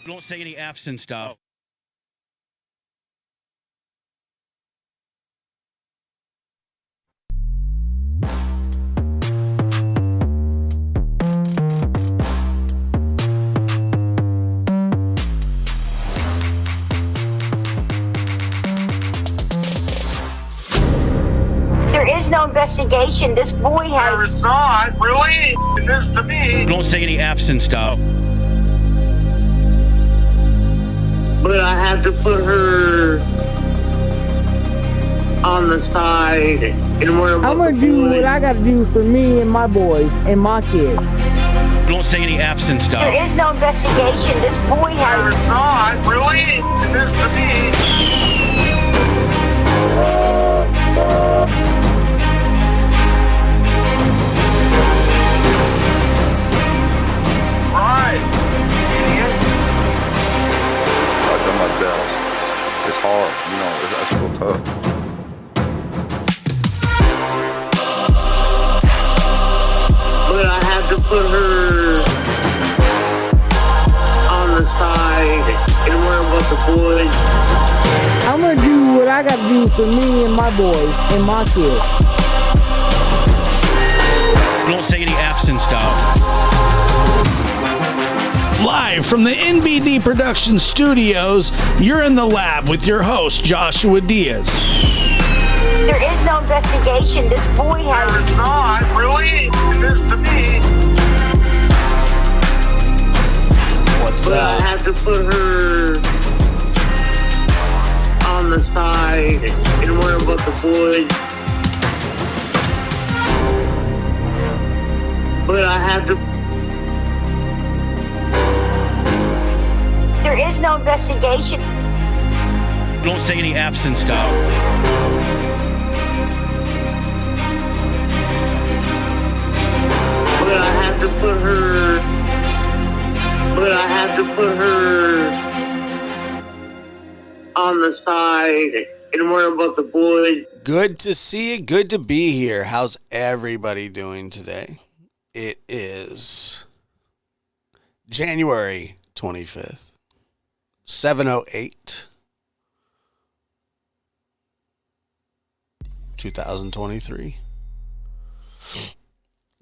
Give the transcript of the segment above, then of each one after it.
Don't say any F's and stuff. There is no investigation. This boy has... There is not, really? It is to me. Don't say any F's and stuff. But I have to put her on the side and where I'm gonna do what I gotta do for me and my boys and my kids. Don't say any F's and stuff. There is no investigation. This boy There has... is not, really? It is to me. Rise, idiot. I've done my best. It's hard, you know, it's real tough. but I have to put her on the side and worry about the boys. I'm gonna do what I gotta do for me and my boys and my kids. Don't say any F's and stuff. Live from the NBD Production Studios, you're in the lab with your host, Joshua Diaz. There is no investigation. This boy has... There is not, really? It is to me. What's But I have to put her on the side and worry about the boys. But I have to... There is no investigation. Don't say any F's and stuff. But I have to put her... But I have to put her on the side and worry about the boys. Good to see you. Good to be here. How's everybody doing today? It is January 25th, 7:08, 2023.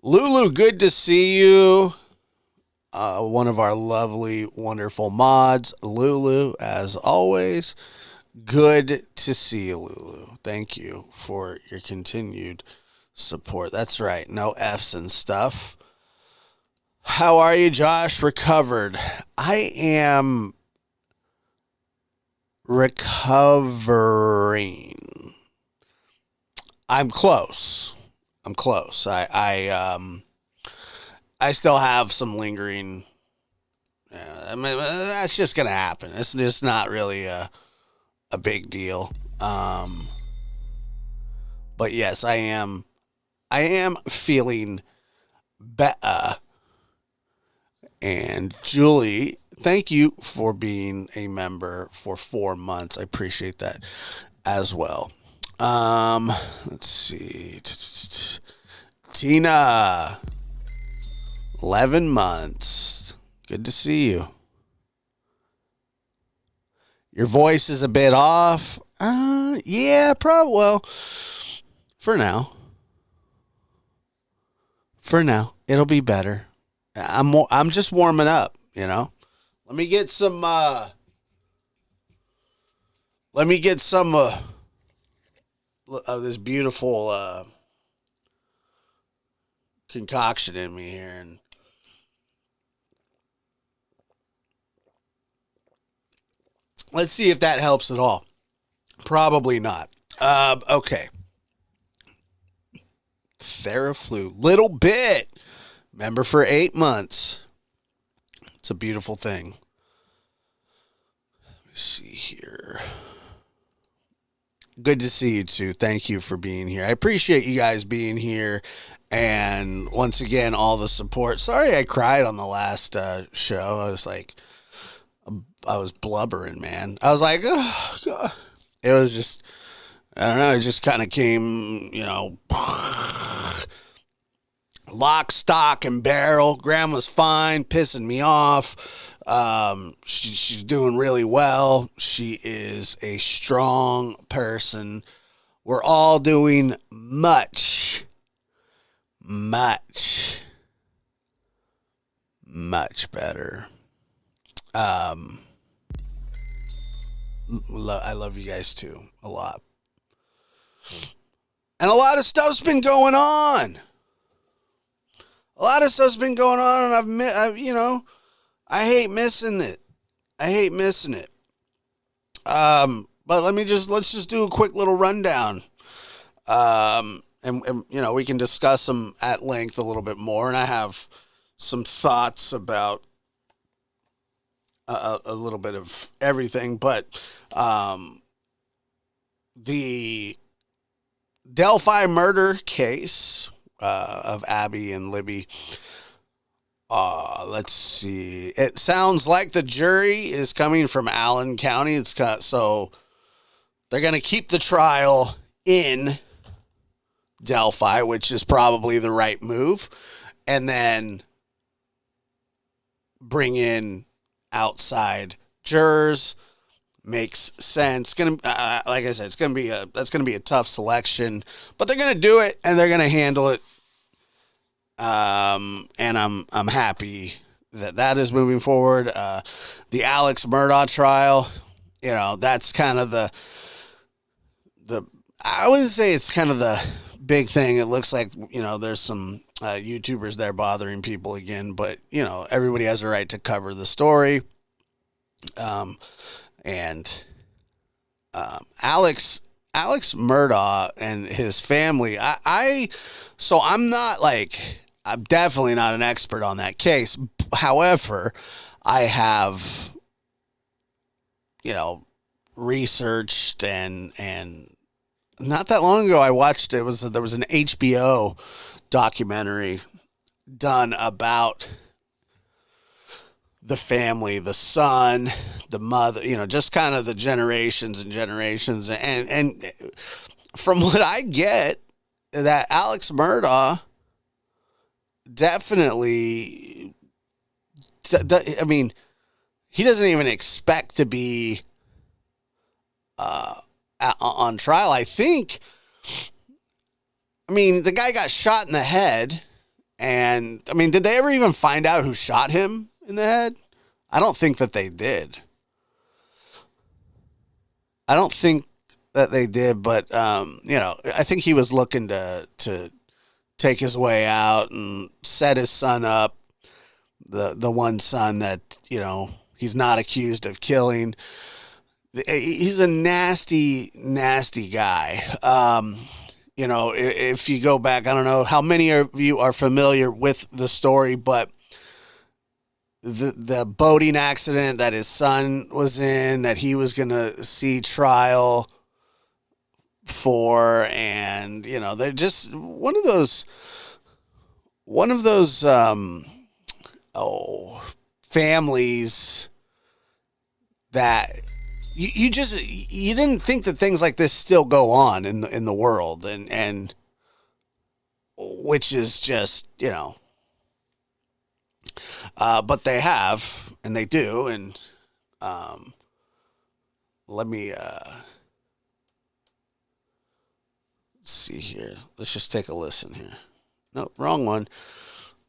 Lulu, good to see you. One of our lovely, wonderful mods, Lulu, as always. Good to see you, Lulu. Thank you for your continued support. That's right. No F's and stuff. How are you, Josh? Recovered. I am recovering. I'm close. I still have some lingering. I mean, that's just gonna happen. It's just not really a big deal. But yes, I am feeling better. And Julie, thank you for being a member for 4 months. I appreciate that as well. Let's see. Tina, 11 months. Good to see you. Your voice is a bit off. Yeah, probably. Well, for now, it'll be better. I'm just warming up, you know. Let me get some of this beautiful concoction in me here, and let's see if that helps at all. Probably not. Okay. Theraflu, little bit. Member for 8 months. It's a beautiful thing. Let me see here. Good to see you too. Thank you for being here. I appreciate you guys being here. And once again, all the support. Sorry I cried on the last show. I was blubbering, man. I was like, oh, God. It was just, I don't know, it just kind of came, you know, lock, stock, and barrel. Grandma's fine, pissing me off. She's doing really well. She is a strong person. We're all doing much better. I love you guys too a lot. And a lot of stuff's been going on. And I hate missing it. But let's just do a quick little rundown. And we can discuss them at length a little bit more. And I have some thoughts about a little bit of everything, but the Delphi murder case of Abby and Libby. Let's see. It sounds like the jury is coming from Allen County. So they're going to keep the trial in Delphi, which is probably the right move, and then bring in outside jurors. Makes sense. Like I said, that's gonna be a tough selection, but they're gonna do it and they're gonna handle it. And I'm happy that is moving forward. The Alex Murdaugh trial, that's kind of the I wouldn't say it's kind of the big thing. It looks like there's some YouTubers there bothering people again, but everybody has a right to cover the story. And Alex Murdaugh and his family, I'm definitely not an expert on that case. However, I have, researched and not that long ago I watched, there was an HBO documentary done about the family, the son, the mother, just kind of the generations and generations. And from what I get, that Alex Murdaugh definitely, he doesn't even expect to be on trial. I think, the guy got shot in the head. And, did they ever even find out who shot him in the head? I don't think that they did. But, I think he was looking to take his way out and set his son up, the one son that, he's not accused of killing. He's a nasty, nasty guy. If you go back, I don't know how many of you are familiar with the story, but the boating accident that his son was in, that he was going to see trial for, and they're just one of those families that you didn't think that things like this still go on in the world, and which is just but they have, and they do, and let me see here. Let's just take a listen here. Nope, wrong one.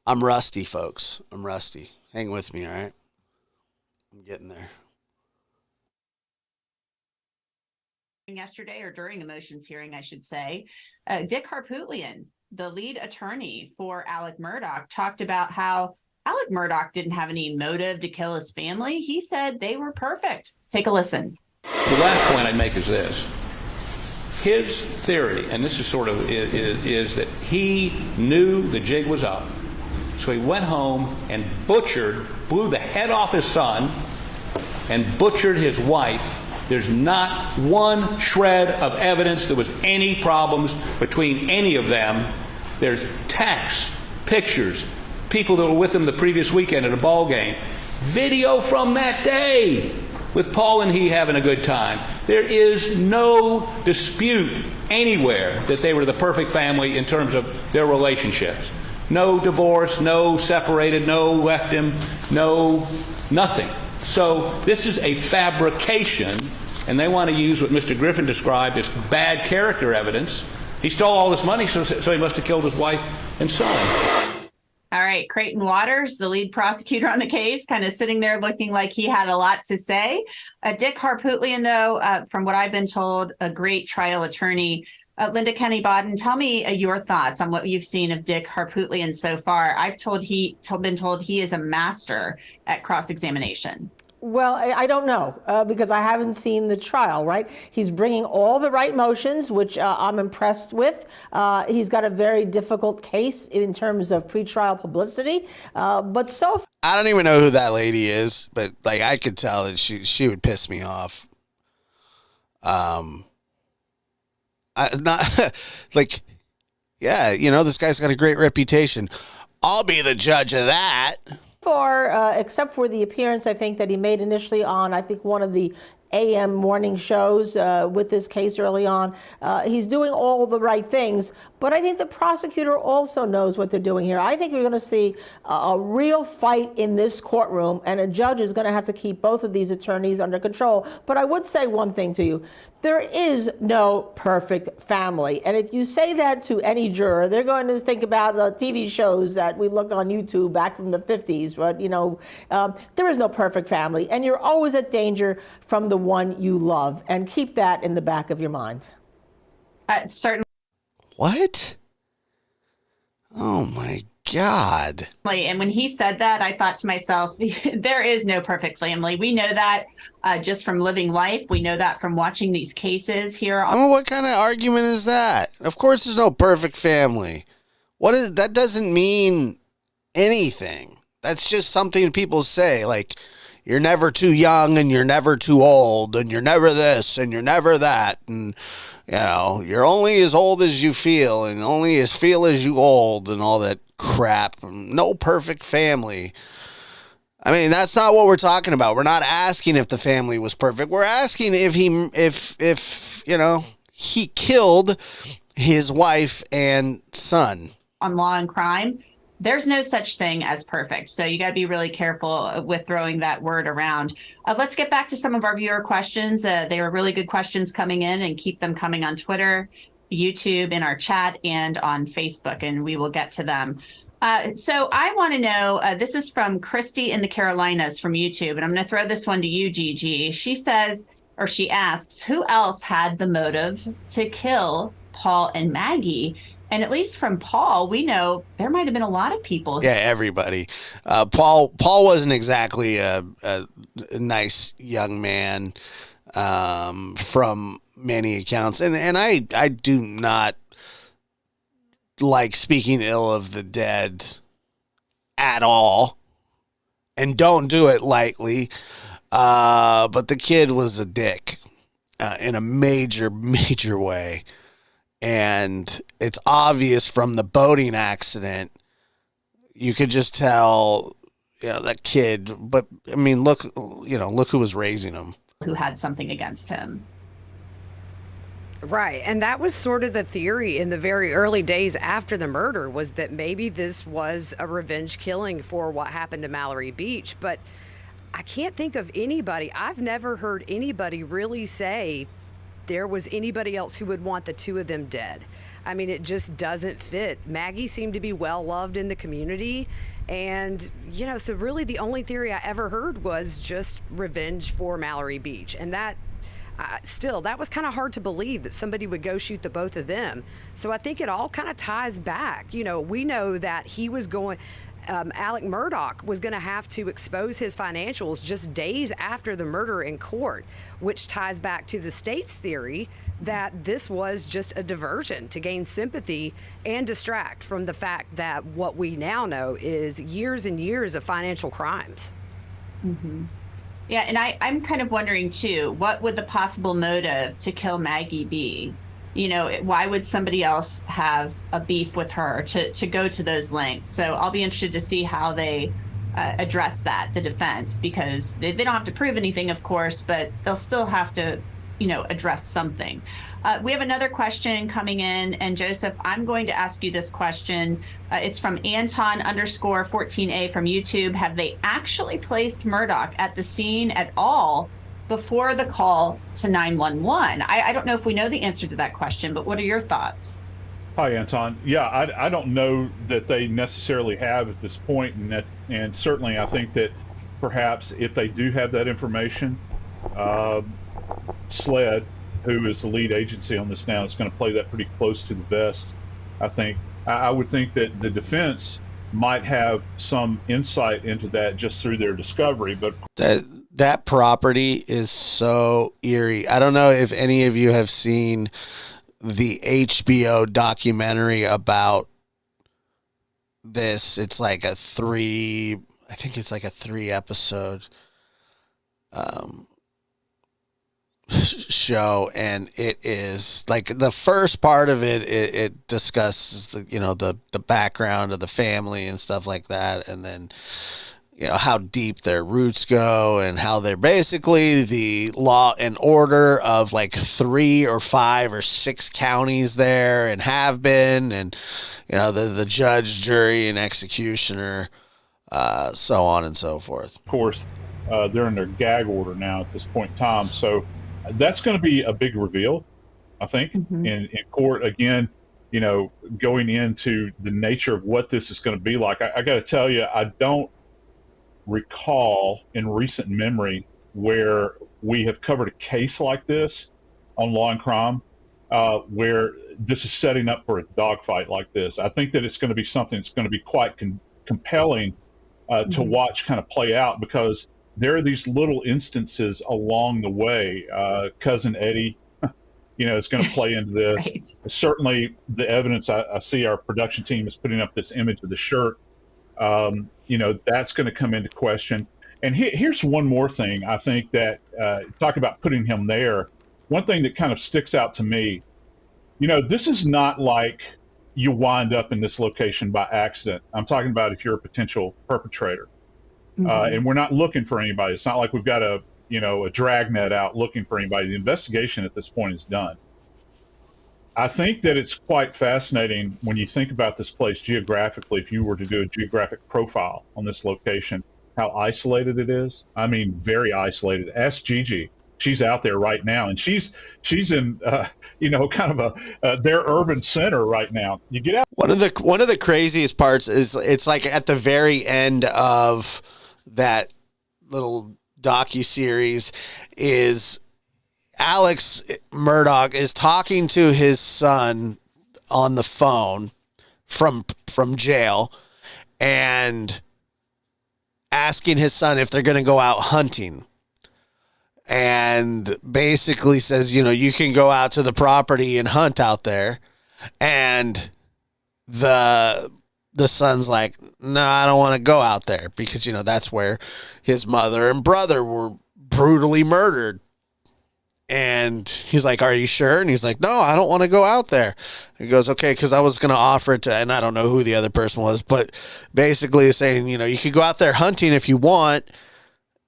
I'm rusty, folks. I'm rusty. Hang with me, all right? I'm getting there. Yesterday, or during a motions hearing, I should say, Dick Harpootlian, the lead attorney for Alec Murdaugh, talked about how Alec Murdaugh didn't have any motive to kill his family. He said they were perfect. Take a listen. The last point I'd make is this. His theory, and this is sort of, is that he knew the jig was up. So he went home and blew the head off his son and butchered his wife. There's not one shred of evidence there was any problems between any of them. There's texts, pictures, people that were with him the previous weekend at a ball game, video from that day with Paul and he having a good time. There is no dispute anywhere that they were the perfect family in terms of their relationships. No divorce, no separated, no left him, no Nothing. So this is a fabrication, and they want to use what Mr. Griffin described as bad character evidence. He stole all this money, so he must have killed his wife and son. All right, Creighton Waters, the lead prosecutor on the case, kind of sitting there looking like he had a lot to say. Dick Harpootlian, though, from what I've been told, a great trial attorney. Linda Kenny Bodden, tell me your thoughts on what you've seen of Dick Harpootlian so far. I've been told he is a master at cross-examination. Well, I don't know because I haven't seen the trial, right? He's bringing all the right motions, which I'm impressed with. He's got a very difficult case in terms of pretrial publicity. But so I don't even know who that lady is, but like I could tell that she would piss me off. Not like, yeah, you know, this guy's got a great reputation. I'll be the judge of that. Except for the appearance, I think, that he made initially on, I think, one of the AM morning shows with this case early on. He's doing all the right things, but I think the prosecutor also knows what they're doing here. I think we're going to see a real fight in this courtroom, and a judge is going to have to keep both of these attorneys under control. But I would say one thing to you. There is no perfect family. And if you say that to any juror, they're going to think about the TV shows that we look on YouTube back from the 50s. But, you know, there is no perfect family. And you're always at danger from the one you love. And keep that in the back of your mind. Certainly. What? Oh, my God. And when he said that, I thought to myself, there is no perfect family. We know that just from living life. We know that from watching these cases here. I mean, what kind of argument is that? Of course there's no perfect family. That doesn't mean anything. That's just something people say, like, you're never too young and you're never too old and you're never this and you're never that. And, you know, you're only as old as you feel and only as feel as you old and all that crap. No perfect family. I mean, that's not what we're talking about. We're not asking if the family was perfect. We're asking if you know, he killed his wife and son. On Law and Crime, there's no such thing as perfect. So you got to be really careful with throwing that word around. Let's get back to some of our viewer questions. They were really good questions coming in, and keep them coming on Twitter, YouTube, in our chat, and on Facebook, and we will get to them. So I want to know, this is from Christy in the Carolinas from YouTube, and I'm going to throw this one to you, Gigi. She says, or she asks, who else had the motive to kill Paul and Maggie? And at least from Paul, we know there might have been a lot of people. Yeah, everybody. Paul wasn't exactly a nice young man from many accounts. And I do not like speaking ill of the dead at all. And don't do it lightly. But the kid was a dick in a major, major way. And it's obvious from the boating accident. You could just tell, you know, that kid. But I mean, look who was raising him. Who had something against him. Right. And that was sort of the theory in the very early days after the murder, was that maybe this was a revenge killing for what happened to Mallory Beach. But I can't think of anybody. I've never heard anybody really say there was anybody else who would want the two of them dead. I mean, it just doesn't fit. Maggie seemed to be well loved in the community. And, you know, so really the only theory I ever heard was just revenge for Mallory Beach. And that still, that was kind of hard to believe that somebody would go shoot the both of them. So I think it all kind of ties back. You know, we know that he was going, Alec Murdaugh was going to have to expose his financials just days after the murder in court, which ties back to the state's theory that this was just a diversion to gain sympathy and distract from the fact that what we now know is years and years of financial crimes. Mm-hmm. Yeah, and I'm kind of wondering, too, what would the possible motive to kill Maggie be? You know, why would somebody else have a beef with her to go to those lengths? So I'll be interested to see how they address that, the defense, because they don't have to prove anything, of course, but they'll still have to address something. We have another question coming in, and Joseph, I'm going to ask you this question. It's from Anton_14A from YouTube. Have they actually placed Murdaugh at the scene at all before the call to 911? I don't know if we know the answer to that question, but what are your thoughts? Hi, Anton. Yeah, I don't know that they necessarily have at this point, and certainly I think that perhaps if they do have that information, SLED, who is the lead agency on this now, is going to play that pretty close to the vest. I would think that the defense might have some insight into that just through their discovery, but that property is so eerie. I don't know if any of you have seen the HBO documentary about this. It's like a 3 episode show, and it is like the first part of it discusses the background of the family and stuff like that, and then how deep their roots go, and how they're basically the law and order of like 3 or 5 or 6 counties there, and have been, and the judge, jury, and executioner, so on and so forth. Of course, they're in their gag order now at this point in time, so that's going to be a big reveal, I think, in court. Again, going into the nature of what this is going to be like. I got to tell you, I don't recall in recent memory where we have covered a case like this on Law and Crime, where this is setting up for a dogfight like this. I think that it's going to be something that's going to be quite compelling to watch kind of play out, because there are these little instances along the way. Cousin Eddie, is going to play into this. Right. Certainly the evidence, I see our production team is putting up this image of the shirt. That's going to come into question. And here's one more thing. I think that, talk about putting him there. One thing that kind of sticks out to me, this is not like you wind up in this location by accident. I'm talking about if you're a potential perpetrator. And we're not looking for anybody. It's not like we've got a dragnet out looking for anybody. The investigation at this point is done. I think that it's quite fascinating when you think about this place geographically. If you were to do a geographic profile on this location, how isolated it is. I mean, very isolated. Ask Gigi. She's out there right now, and she's in kind of their urban center right now. You get out. One of the craziest parts is it's like at the very end of that little docuseries is Alex Murdaugh is talking to his son on the phone from jail, and asking his son if they're going to go out hunting. And basically says, you can go out to the property and hunt out there. And the son's like, no, I don't want to go out there, because, that's where his mother and brother were brutally murdered. And he's like, are you sure? And he's like, no, I don't want to go out there. He goes, okay, because I was going to offer it to, and I don't know who the other person was, but basically saying, you could go out there hunting if you want.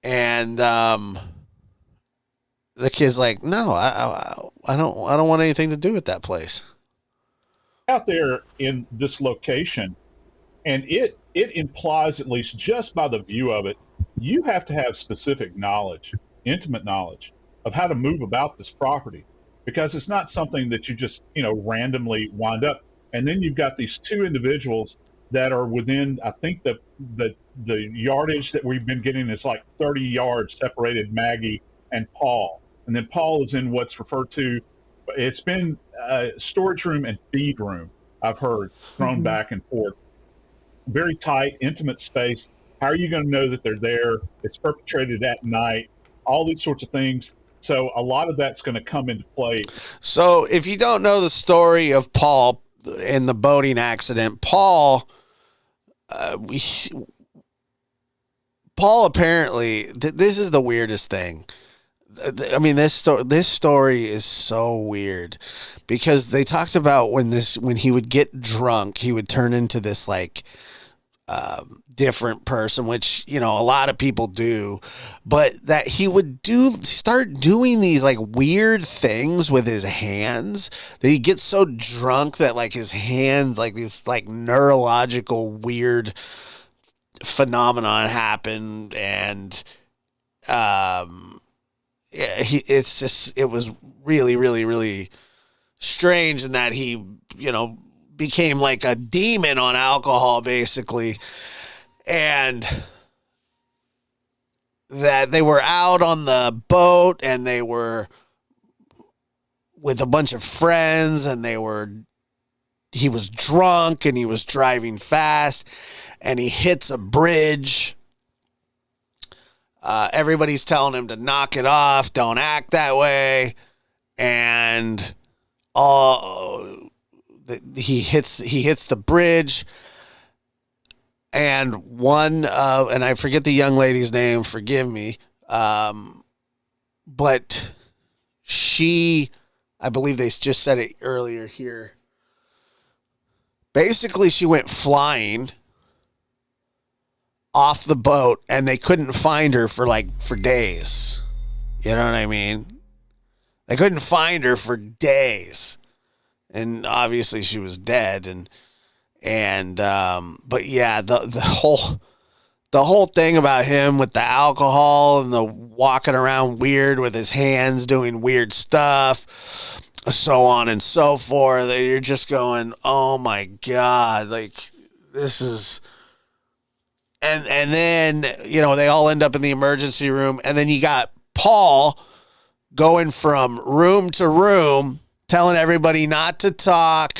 And the kid's like, no, I don't want anything to do with that place. Out there in this location, and it implies, at least just by the view of it, you have to have specific knowledge, intimate knowledge of how to move about this property, because it's not something that you just randomly wind up. And then you've got these 2 individuals that are within, I think the yardage that we've been getting is like 30 yards separated Maggie and Paul. And then Paul is in what's referred to, it's been storage room and feed room, I've heard, thrown back and forth. Very tight, intimate space. How are you going to know that they're there? It's perpetrated at night, all these sorts of things. So a lot of that's going to come into play. So if you don't know the story of Paul in the boating accident, Paul apparently, this is the weirdest thing. I mean, this story is so weird, because they talked about when he would get drunk, he would turn into this like different person, which, you know, a lot of people do, but that he would start doing these like weird things with his hands, that he gets so drunk that like his hands, like this like neurological weird phenomenon happened. And it was really, really, really strange in that he, you know, became like a demon on alcohol, basically. And that they were out on the boat and they were with a bunch of friends and he was drunk and he was driving fast and he hits a bridge. Everybody's telling him to knock it off, don't act that way. And he hits the bridge, and and I forget the young lady's name, forgive me, but I believe they just said it earlier here. Basically, she went flying off the boat, and they couldn't find her for days. You know what I mean? They couldn't find her for days. And obviously she was dead, but yeah, the whole thing about him with the alcohol and the walking around weird with his hands doing weird stuff, so on and so forth, that you're just going, oh my God, like this is, and then, you know, they all end up in the emergency room, and then you got Paul going from room to room, telling everybody not to talk,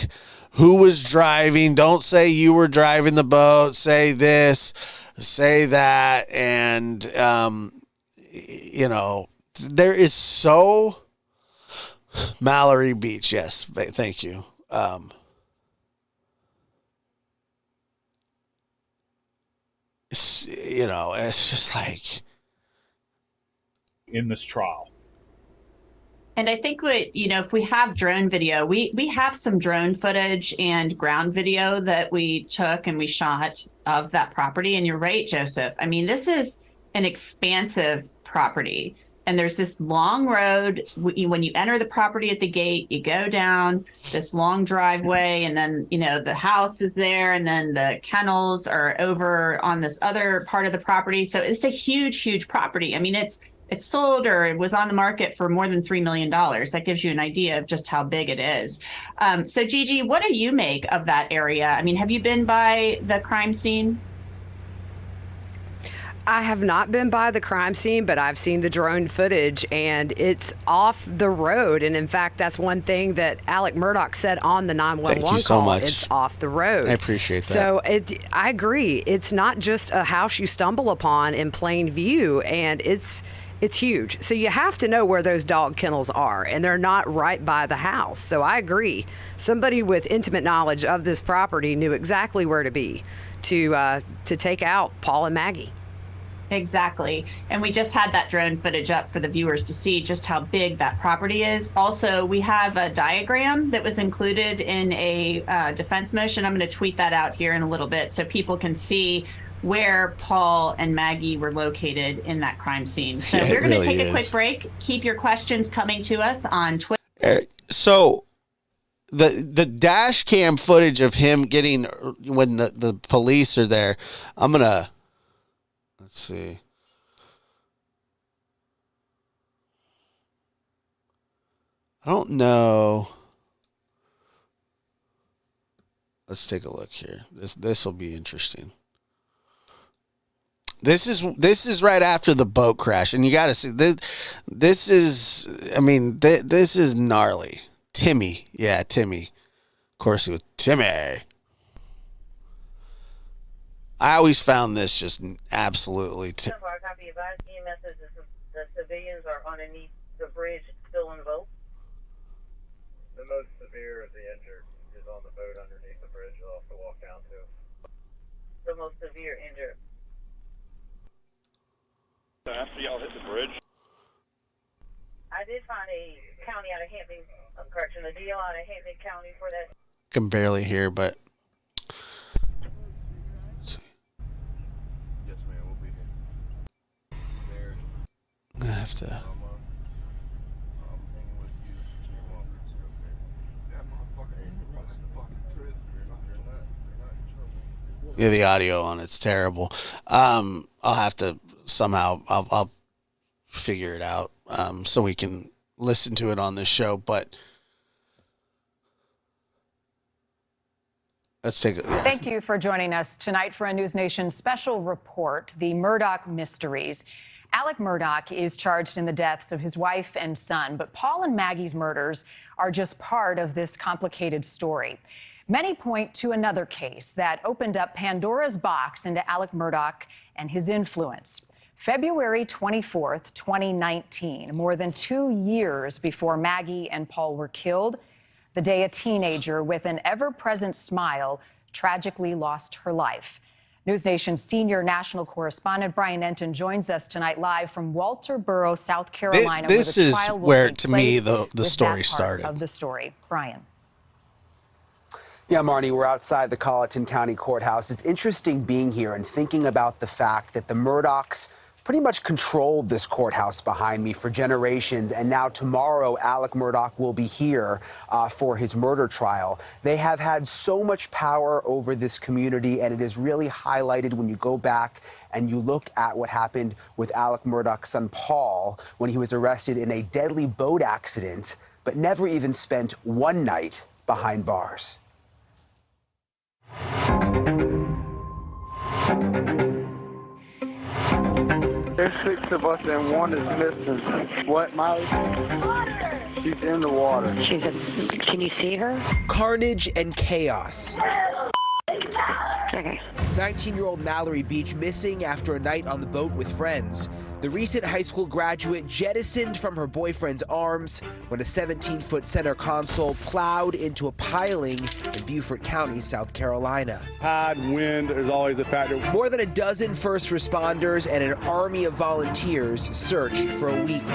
who was driving, don't say you were driving the boat, say this, say that. And, you know, there is so Mallory Beach. Yes. Thank you. You know, it's just like in this trial. And I think if we have drone video, we have some drone footage and ground video that we took and we shot of that property. And you're right, Joseph. I mean, this is an expansive property. And there's this long road. When you enter the property at the gate, you go down this long driveway, and then, you know, the house is there, and then the kennels are over on this other part of the property. So it's a huge, huge property. I mean, it's sold or it was on the market for more than $3 million. That gives you an idea of just how big it is. So Gigi, what do you make of that area? I mean, have you been by the crime scene? I have not been by the crime scene, but I've seen the drone footage, and it's off the road. And in fact, that's one thing that Alec Murdaugh said on the 911 Thank you so call. much. It's off the road. I appreciate that. So I agree. It's not just a house you stumble upon in plain view, and it's huge. So you have to know where those dog kennels are, and they're not right by the house. So I agree. Somebody with intimate knowledge of this property knew exactly where to be to take out Paul and Maggie. Exactly. And we just had that drone footage up for the viewers to see just how big that property is. Also, we have a diagram that was included in a defense motion. I'm going to tweet that out here in a little bit so people can see where Paul and Maggie were located in that crime scene. So we're going to take a quick break. Keep your questions coming to us on Twitter. So the dash cam footage of him getting, when the police are there, I'm going to, let's see. I don't know. Let's take a look here. This will be interesting. This is right after the boat crash, and you got to see this is. I mean, this is gnarly. Timmy, yeah, Timmy. Of course, he was Timmy. I always found this just absolutely. Copy advised. EMS says the civilians are underneath the bridge, still in the boat. The most severe of the injured is on the boat underneath the bridge. They'll have to walk down to. The most severe injured. After y'all hit the bridge. I did find a county out of Hampton, a deal out of Hampton County for that. Can barely hear, but to. Yeah, the audio on it's terrible. I'll have to somehow I'll figure it out so we can listen to it on this show. But let's take it. Yeah. Thank you for joining us tonight for a News Nation special report, the Murdaugh Mysteries. Alec Murdaugh is charged in the deaths of his wife and son, but Paul and Maggie's murders are just part of this complicated story. Many point to another case that opened up Pandora's box into Alec Murdaugh and his influence. February 24th, 2019, more than 2 years before Maggie and Paul were killed, the day a teenager with an ever-present smile tragically lost her life. News Nation's senior national correspondent Brian Enton joins us tonight live from Walterboro, South Carolina. This where the is trial will where, take to me, place the with story that part started. of the story. Brian. Yeah, Marnie, we're outside the Colleton County Courthouse. It's interesting being here and thinking about the fact that the Murdaughs pretty much controlled this courthouse behind me for generations, and now tomorrow Alec Murdaugh will be here for his murder trial. They have had so much power over this community, and it is really highlighted when you go back and you look at what happened with Alec Murdaugh's son Paul when he was arrested in a deadly boat accident, but never even spent one night behind bars. There's 6 of us and 1 is missing. What, Molly? She's in the water. Can you see her? Carnage and chaos. Okay. 19-year-old Mallory Beach missing after a night on the boat with friends. The recent high school graduate jettisoned from her boyfriend's arms when a 17-foot center console plowed into a piling in Beaufort County, South Carolina. Tide, wind is always a factor. More than a dozen first responders and an army of volunteers searched for a week.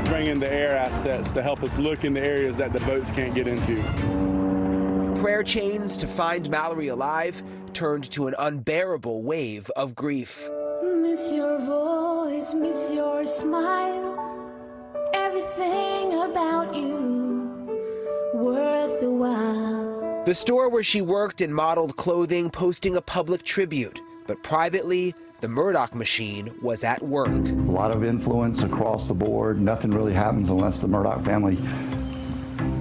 Bring in the air assets to help us look in the areas that the boats can't get into. Prayer chains to find Mallory alive turned to an unbearable wave of grief. Miss your voice, miss your smile, everything about you worth the while. The store where she worked and modeled clothing posting a public tribute, but privately, the Murdaugh machine was at work. A lot of influence across the board. Nothing really happens unless the Murdaugh family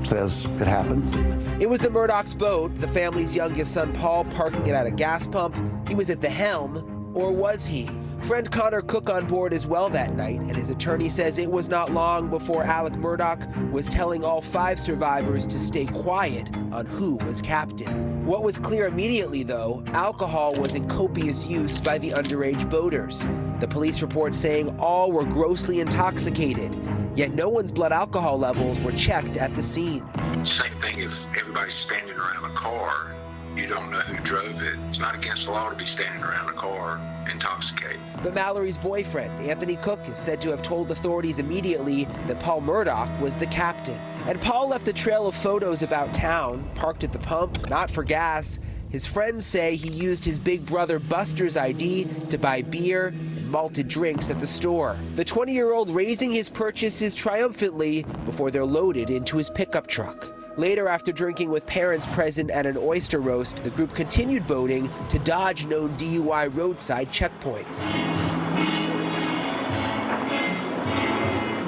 says it happens. It was the Murdaugh's boat, the family's youngest son Paul parking it at a gas pump. He was at the helm, or was he? Friend Connor Cook on board as well that night, and his attorney says it was not long before Alec Murdaugh was telling all 5 survivors to stay quiet on who was captain. What was clear immediately, though, alcohol was in copious use by the underage boaters. The police report saying all were grossly intoxicated, yet no one's blood alcohol levels were checked at the scene. Same thing if everybody's standing around a car. You don't know who drove it. It's not against the law to be standing around a car intoxicated. But Mallory's boyfriend, Anthony Cook, is said to have told authorities immediately that Paul Murdaugh was the captain. And Paul left a trail of photos about town, parked at the pump, not for gas. His friends say he used his big brother Buster's ID to buy beer and malted drinks at the store. The 20-year-old raising his purchases triumphantly before they're loaded into his pickup truck. Later, after drinking with parents present at an oyster roast, the group continued boating to dodge known DUI roadside checkpoints.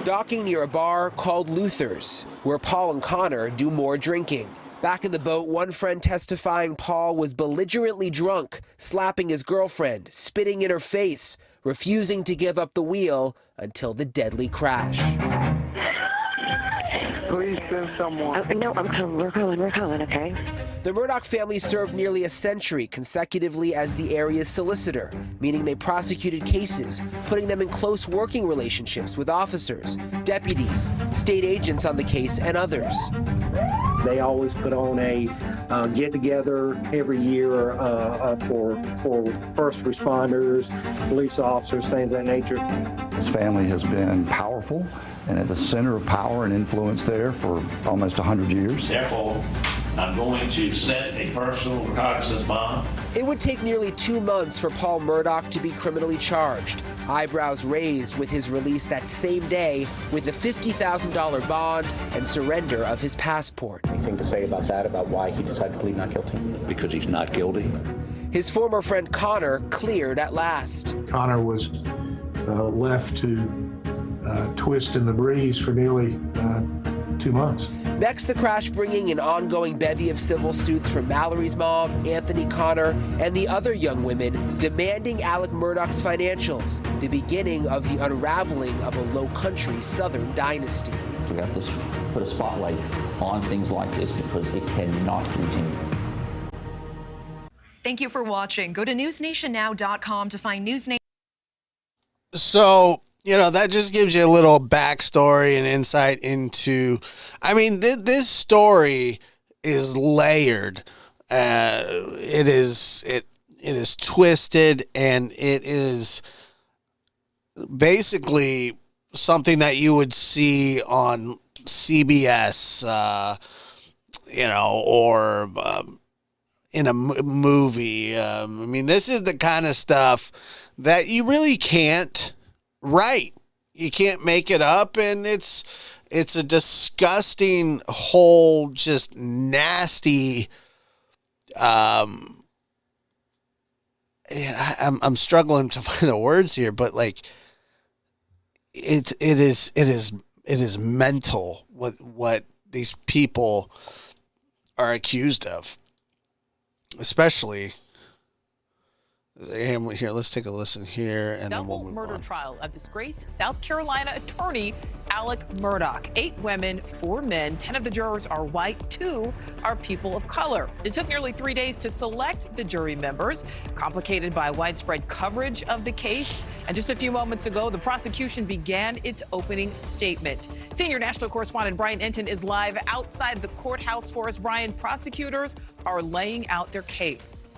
Docking near a bar called Luther's, where Paul and Connor do more drinking. Back in the boat, one friend testifying Paul was belligerently drunk, slapping his girlfriend, spitting in her face, refusing to give up the wheel until the deadly crash. Please send someone. No, we're calling, okay? The Murdaugh family served nearly a century consecutively as the area's solicitor, meaning they prosecuted cases, putting them in close working relationships with officers, deputies, state agents on the case, and others. They always put on a get-together every year for first responders, police officers, things of that nature. This family has been powerful and at the center of power and influence there for almost 100 years. Careful. I'm going to set a personal recognizance bond. It would take nearly 2 months for Paul Murdaugh to be criminally charged. Eyebrows raised with his release that same day with a $50,000 bond and surrender of his passport. Anything to say about that, about why he decided to plead not guilty? Because he's not guilty. His former friend Connor cleared at last. Connor was left to twist in the breeze for nearly 2 months. Next, the crash bringing an ongoing bevy of civil suits from Mallory's mom, Anthony Connor, and the other young women demanding Alec Murdaugh's financials, the beginning of the unraveling of a low-country Southern dynasty. We have to put a spotlight on things like this because it cannot continue. Thank you for watching. Go to newsnationnow.com to find News Nation. So, that just gives you a little backstory and insight into, this story is layered. It is twisted, and it is basically something that you would see on CBS, or in a movie. This is the kind of stuff that you really can't write. You can't make it up, and it's a disgusting whole, just nasty. I'm struggling to find the words here, but it is mental what these people are accused of, especially. Here, let's take a listen here, and then we'll move murder on. Trial of disgraced South Carolina attorney Alec Murdaugh. 8 women, 4 men. 10 of the jurors are white. 2 are people of color. It took nearly 3 days to select the jury members, complicated by widespread coverage of the case. And just a few moments ago, the prosecution began its opening statement. Senior national correspondent Brian Enton is live outside the courthouse for us. Brian, prosecutors are laying out their case.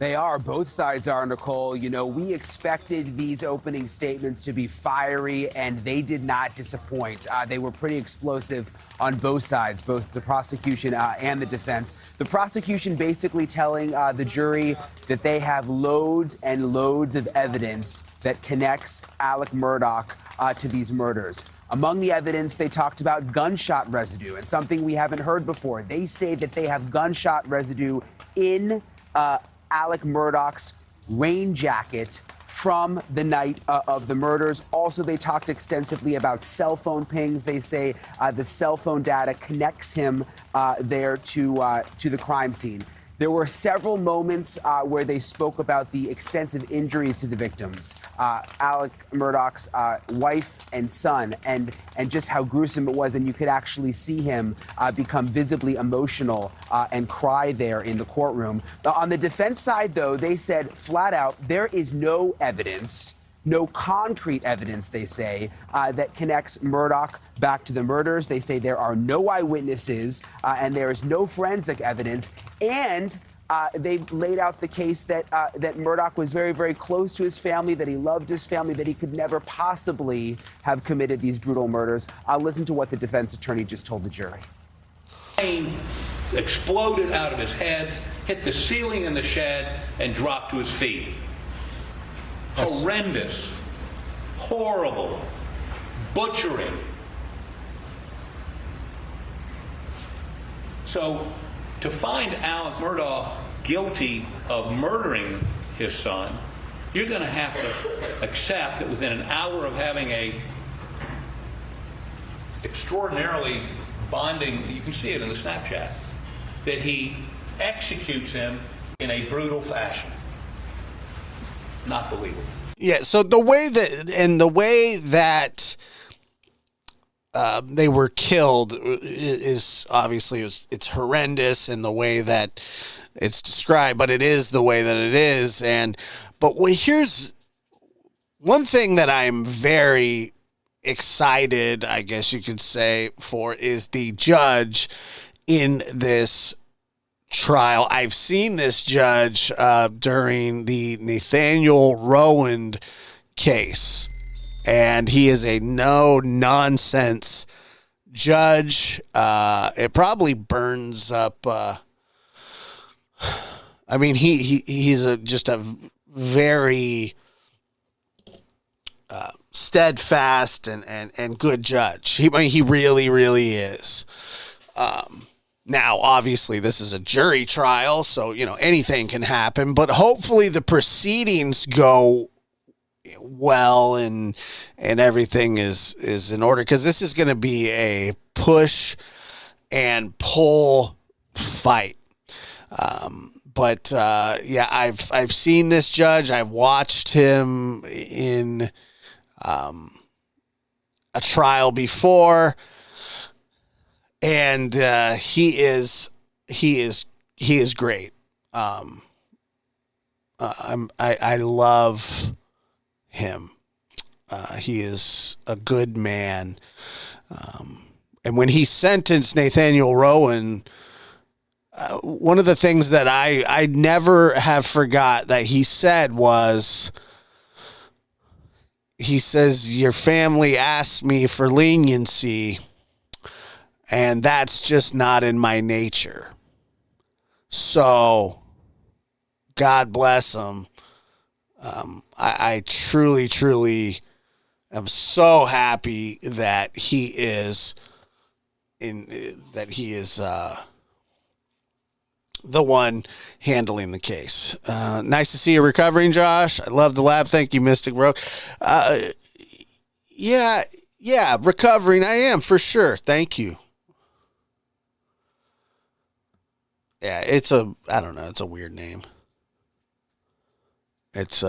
They are. Both sides are, Nicole. We expected these opening statements to be fiery, and they did not disappoint. They were pretty explosive on both sides, both the prosecution and the defense. The prosecution basically telling the jury that they have loads and loads of evidence that connects Alec Murdaugh to these murders. Among the evidence, they talked about gunshot residue, and something we haven't heard before. They say that they have gunshot residue in Alec Murdaugh's rain jacket from the night of the murders. Also, they talked extensively about cell phone pings. They say the cell phone data connects him there to the crime scene. There were several moments where they spoke about the extensive injuries to the victims, Alec Murdaugh's wife and son, and just how gruesome it was. And you could actually see him become visibly emotional and cry there in the courtroom. On the defense side, though, they said flat out, there is no evidence, no concrete evidence, they say, that connects Murdaugh back to the murders. They say there are no eyewitnesses and there is no forensic evidence. And they've laid out the case that Murdaugh was very, very close to his family, that he loved his family, that he could never possibly have committed these brutal murders. Listen to what the defense attorney just told the jury. Plane exploded out of his head, hit the ceiling in the shed, and dropped to his feet. Horrendous, horrible, butchering. So to find Alec Murdaugh guilty of murdering his son, you're going to have to accept that within an hour of having a extraordinarily bonding, you can see it in the Snapchat, that he executes him in a brutal fashion. Not believable. Yeah, so the way that they were killed is obviously it's horrendous in the way that it's described, but it is the way that it is. But here's one thing that I'm very excited, I guess you could say, for is the judge in this trial. I've seen this judge during the Nathaniel Rowand case, and he is a no-nonsense judge. It probably burns up. I mean, he's just a very steadfast and good judge. He really, really is. Now, obviously, this is a jury trial, so, anything can happen, but hopefully the proceedings go well and everything is in order, because this is going to be a push and pull fight. But I've seen this judge. I've watched him in a trial before. And he is great. I love him. He is a good man. And when he sentenced Nathaniel Rowan, one of the things that I never have forgot that he said was, he says, your family asked me for leniency, and that's just not in my nature. So, God bless him. I truly, truly am so happy that he is the one handling the case. Nice to see you recovering, Josh. I love the lab. Thank you, Mystic Bro. Yeah, recovering. I am for sure. Thank you. Yeah, it's a weird name. It's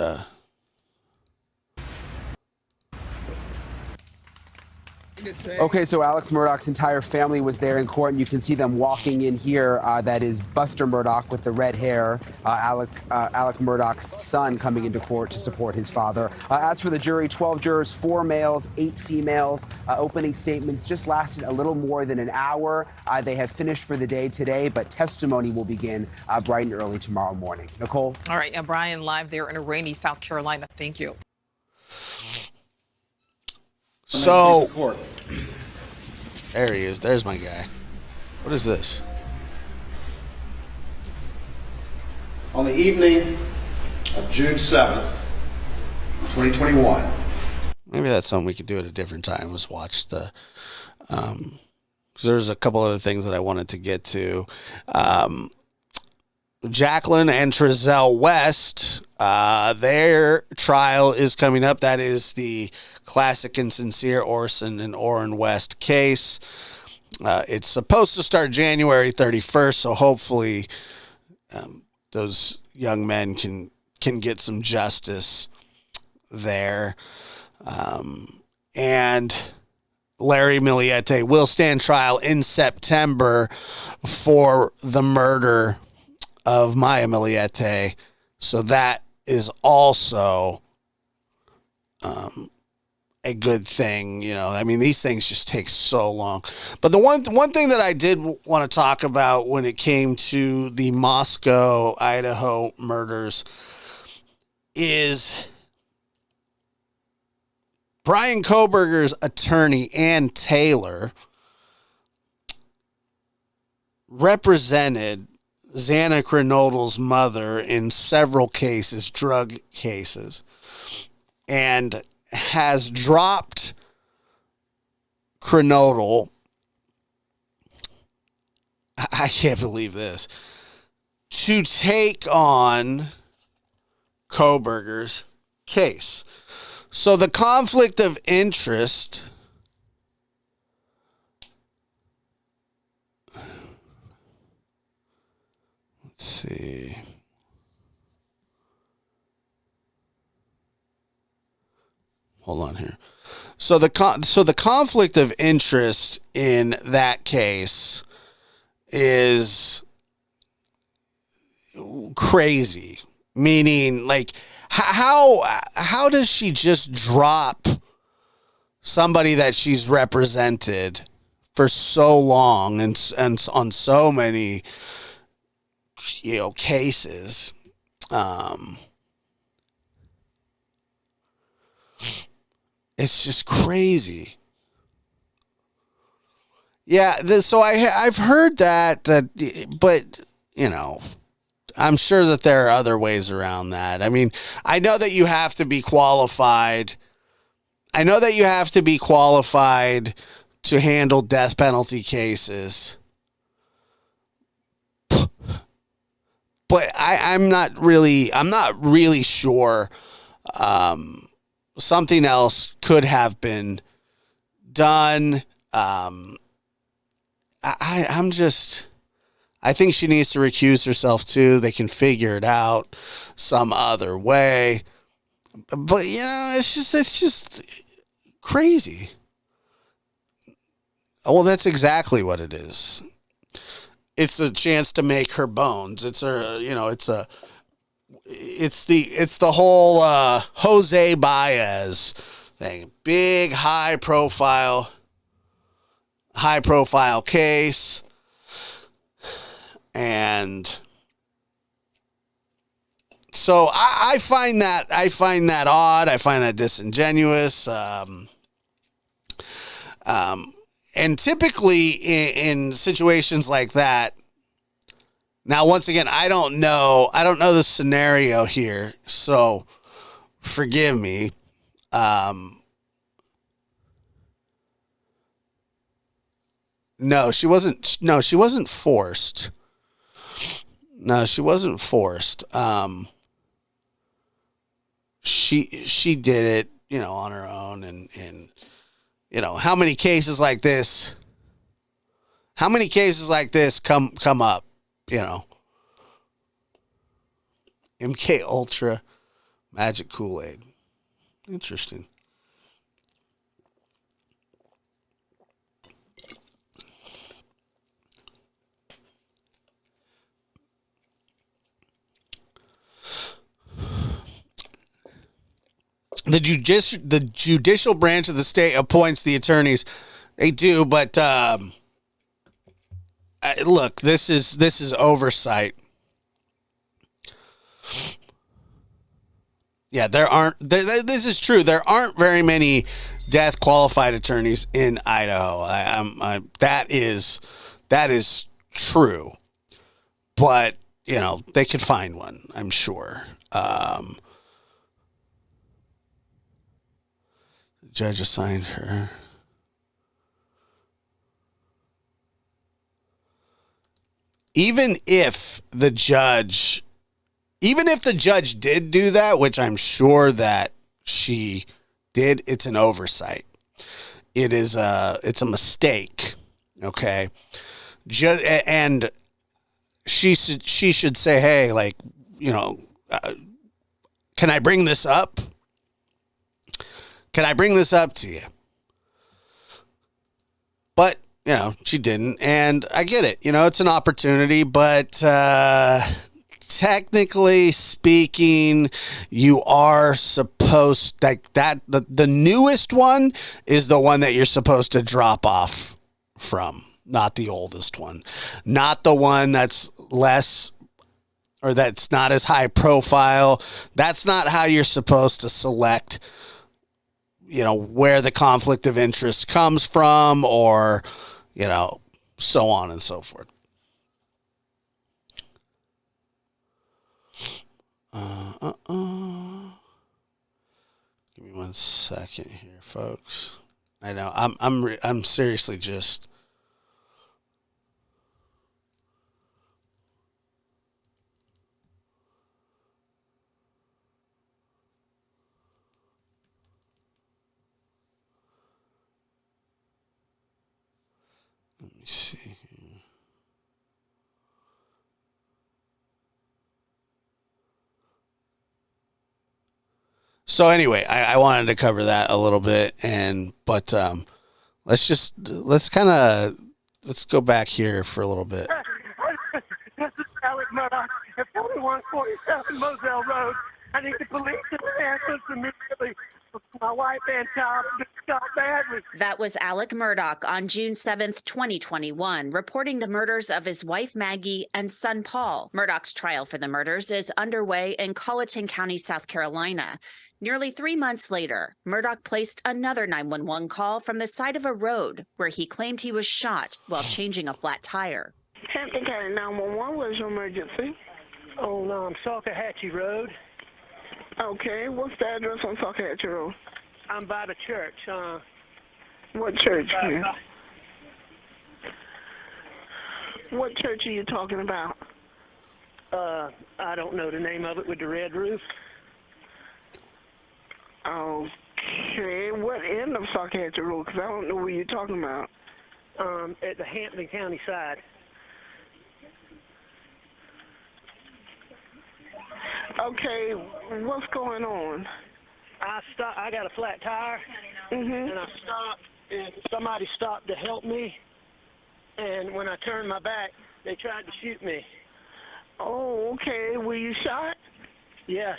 Okay, so Alex Murdaugh's entire family was there in court, and you can see them walking in here. That is Buster Murdaugh with the red hair, Alec Murdaugh's son, coming into court to support his father. As for the jury, 12 jurors, 4 males, 8 females. Opening statements just lasted a little more than an hour. They have finished for the day today, but testimony will begin bright and early tomorrow morning. Nicole? All right, Brian, live there in a rainy South Carolina. Thank you. So, there he is. There's my guy. What is this? On the evening of June 7th, 2021. Maybe that's something we could do at a different time. Let's watch the... there's a couple other things that I wanted to get to. Jacqueline and Trezell West, their trial is coming up. That is the classic and sincere Orson and Orson West case. It's supposed to start January 31st, so hopefully those young men can get some justice there. And Larry Millete will stand trial in September for the murder of Maya Millete. So that is also a good thing. I mean, these things just take so long. But the one thing that I did want to talk about when it came to the Moscow, Idaho murders is Brian KOhbergers' attorney, Ann Taylor, represented Xana Krenodle's mother in several cases, drug cases, and has dropped Krenodle. I can't believe this. To take on KOhbergers' case. So the conflict of interest see. Hold on here. So the conflict of interest in that case is crazy. Meaning, like, how does she just drop somebody that she's represented for so long and on so many cases? It's just crazy. Yeah, so I've heard that, but, you know, I'm sure that there are other ways around that. I mean, I know that you have to be qualified. I know that you have to be qualified to handle death penalty cases. But I'm not really sure. Something else could have been done. I think she needs to recuse herself too. They can figure it out some other way. But it's just crazy. Well, that's exactly what it is. It's a chance to make her bones. It's the whole Jose Baez thing. Big high profile case. And so I find that odd. I find that disingenuous. And typically in situations like that, now once again, I don't know the scenario here, so forgive me. No, she wasn't forced. No, she wasn't forced. She did it, on her own, and how many cases like this come up, MK Ultra Magic Kool-Aid. Interesting. The judicial branch of the state appoints the attorneys. They do, but look, this is oversight. Yeah, this is true. There aren't very many death qualified attorneys in Idaho. That is true. But, they could find one, I'm sure. The judge assigned her. Even if the judge did do that, which I'm sure that she did, it's an oversight. It's a mistake. Okay. And she should say, hey, can I bring this up? Can I bring this up to you? But, she didn't. And I get it. It's an opportunity, but technically speaking, you are supposed the newest one is the one that you're supposed to drop off from, not the oldest one, not the one that's less or that's not as high profile. That's not how you're supposed to select, where the conflict of interest comes from, or, so on and so forth. Give me 1 second here, folks. I know I'm seriously just. Let me see here. So anyway, I wanted to cover that a little bit, but let's go back here for a little bit. This is Alec Murdaugh at 4147 Moselle Road. I need the police to answer immediately. My wife and child shot badly. That was Alec Murdaugh on June 7th, 2021, reporting the murders of his wife Maggie and son Paul. Murdaugh's trial for the murders is underway in Colleton County, South Carolina. Nearly 3 months later, Murdaugh placed another 911 call from the side of a road where he claimed he was shot while changing a flat tire. Hampton County 911, what is your emergency? On Salkehatchie Road. Okay, what's the address on Salkehatchie Road? I'm by the church. What church? What church are you talking about? I don't know the name of it with the red roof. Okay, what end of Salkehatchie Road? Because I don't know what you're talking about. At the Hampton County side. Okay, what's going on? I got a flat tire, and I stopped, and somebody stopped to help me, and when I turned my back, they tried to shoot me. Oh, okay. Were you shot? Yes,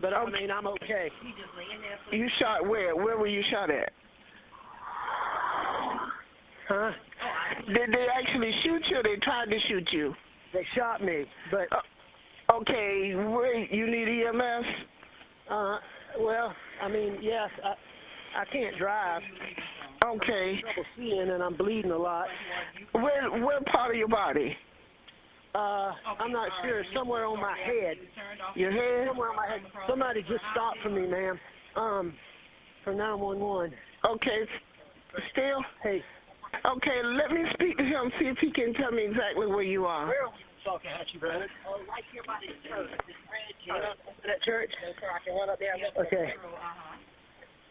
but I mean, I'm okay. You shot where? Where were you shot at? Huh? Did they actually shoot you, or they tried to shoot you? They shot me, but... Okay, wait, you need EMS? Well, I mean, yes, I can't drive. Okay. I'm trouble seeing and I'm bleeding a lot. Where part of your body? I'm not sure. Somewhere on my head. Your head? Somewhere on my head. Somebody just stopped for me, ma'am. For 911. Okay. Still? Hey. Okay, let me speak to him, see if he can tell me exactly where you are. Salkehatchie Road. Right here by the church. That church? I can run up there. Okay.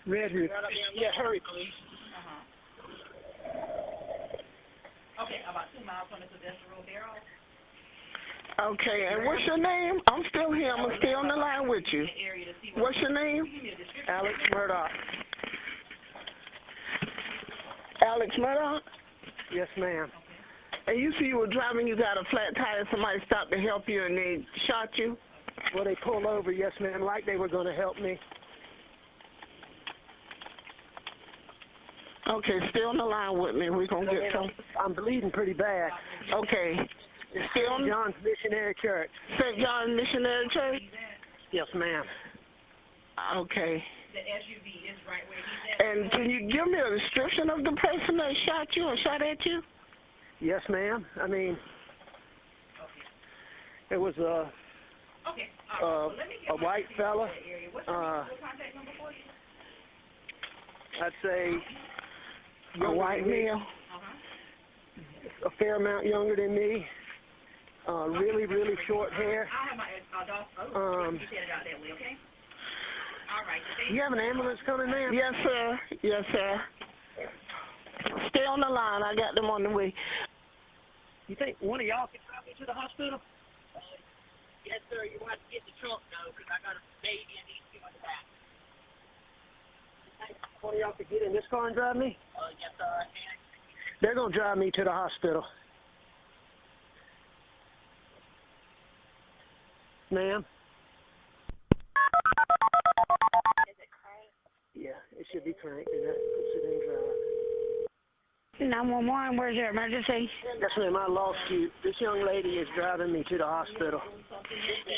Red roof. Yeah, hurry, please. Okay, about 2 miles from the pedestrian barrel. Okay, and what's your name? I'm still here. I'm going to stay on the line with you. What's your name? Alex Murdaugh. Alex Murdaugh? Yes, ma'am. And you see you were driving, you got a flat tire, somebody stopped to help you and they shot you? Well, they pulled over, yes, ma'am, like they were going to help me. Okay, stay on the line with me. We're going to get some. I'm bleeding pretty bad. Okay. Stay on St. John's Missionary Church. St. John's Missionary Church? Yes, ma'am. Okay. The SUV is right where he's at. And can you give me a description of the person that shot you or shot at you? Yes, ma'am. I mean, it was a white fella. I'd say a white male, a fair amount younger than me. Really, really short hair. You have an ambulance coming, ma'am? Yes, sir. Yes, sir. Stay on the line. I got them on the way. You think one of y'all can drive me to the hospital? Yes, sir. You want to get the truck, though, because I got a baby and he's going to back. One of y'all could get in this car and drive me? Yes, sir. I can. They're going to drive me to the hospital. Ma'am? Is it cranked? Yeah, it should be cranked. Is that puts it in drive? 911, where's your emergency? Yes, ma'am, I lost you. This young lady is driving me to the hospital.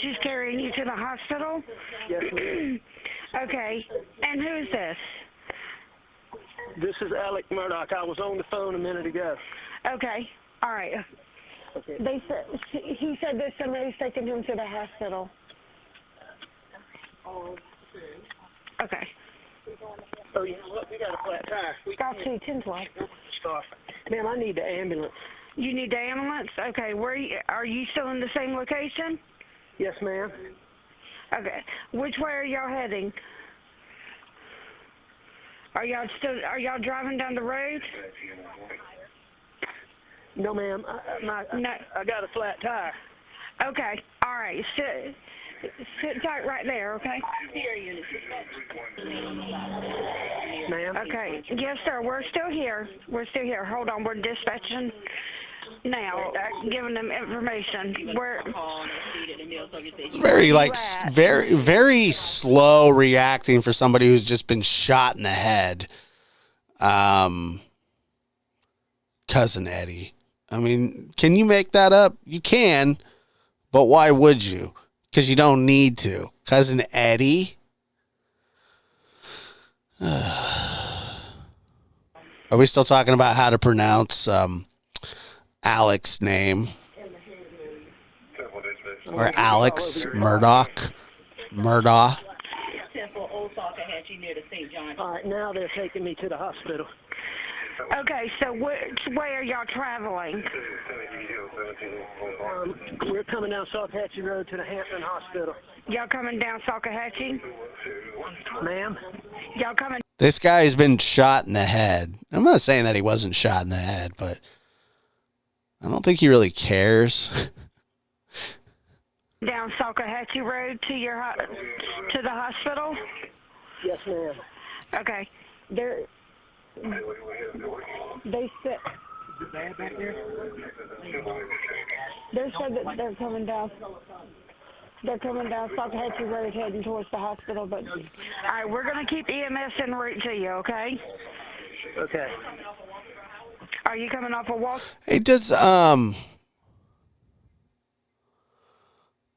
She's carrying you to the hospital? Yes, ma'am. Okay, and who is this? This is Alec Murdaugh. I was on the phone a minute ago. Okay, all right. Okay. He said that somebody's taking him to the hospital. Okay. Oh, you know what? We got a flat tire. Got to 10 12. Ma'am, I need the ambulance. You need the ambulance? Okay, are you still in the same location? Yes, ma'am. Okay. Which way are y'all heading? Are y'all driving down the road? No, ma'am. I got a flat tire. Okay. All right. Sit tight right there, okay? Ma'am? Okay. Yes, sir. We're still here. Hold on. We're dispatching. now, giving them information. Where? Very very slow reacting for somebody who's just been shot in the head. Cousin Eddie. I mean, can you make that up? You can, but why would you? Because you don't need to. Cousin Eddie. Are we still talking about how to pronounce Alex's name? Or Alex Murdaugh? Murdaugh? All right, now they're taking me to the hospital. Okay, so which way are y'all traveling? We're coming down Salkehatchie Road to the Hampton Hospital. Y'all coming down Salkehatchie? Ma'am? Y'all coming This guy's been shot in the head. I'm not saying that he wasn't shot in the head, but I don't think he really cares. down Salkehatchie Road to to the hospital? Yes, ma'am. Okay. They said. Is it bad back there? They said that they're coming down. They're coming down Salkehatchie Road heading towards the hospital, but all right, we're gonna keep EMS en route to you, okay? Okay. Are you coming off a walk? Hey, does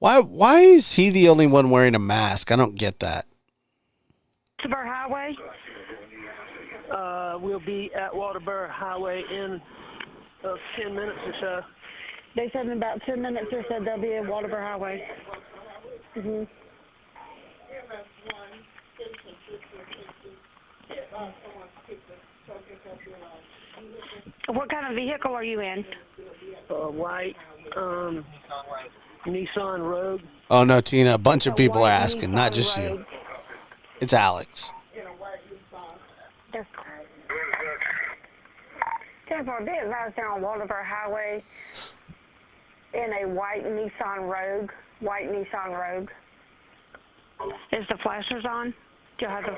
why is he the only one wearing a mask? I don't get that. Waterboro Highway? We'll be at Waterboro Highway in 10 minutes or so. They said in about 10 minutes or so they'll be at Waterboro Highway. Mhm. What kind of vehicle are you in? White Nissan Rogue. Oh no, Tina! A bunch of people are asking, not just you. It's Alex. Temple, be advised they're on Waterboro Highway in a white Nissan Rogue. White Nissan Rogue. Is the flashers on? Do you have the...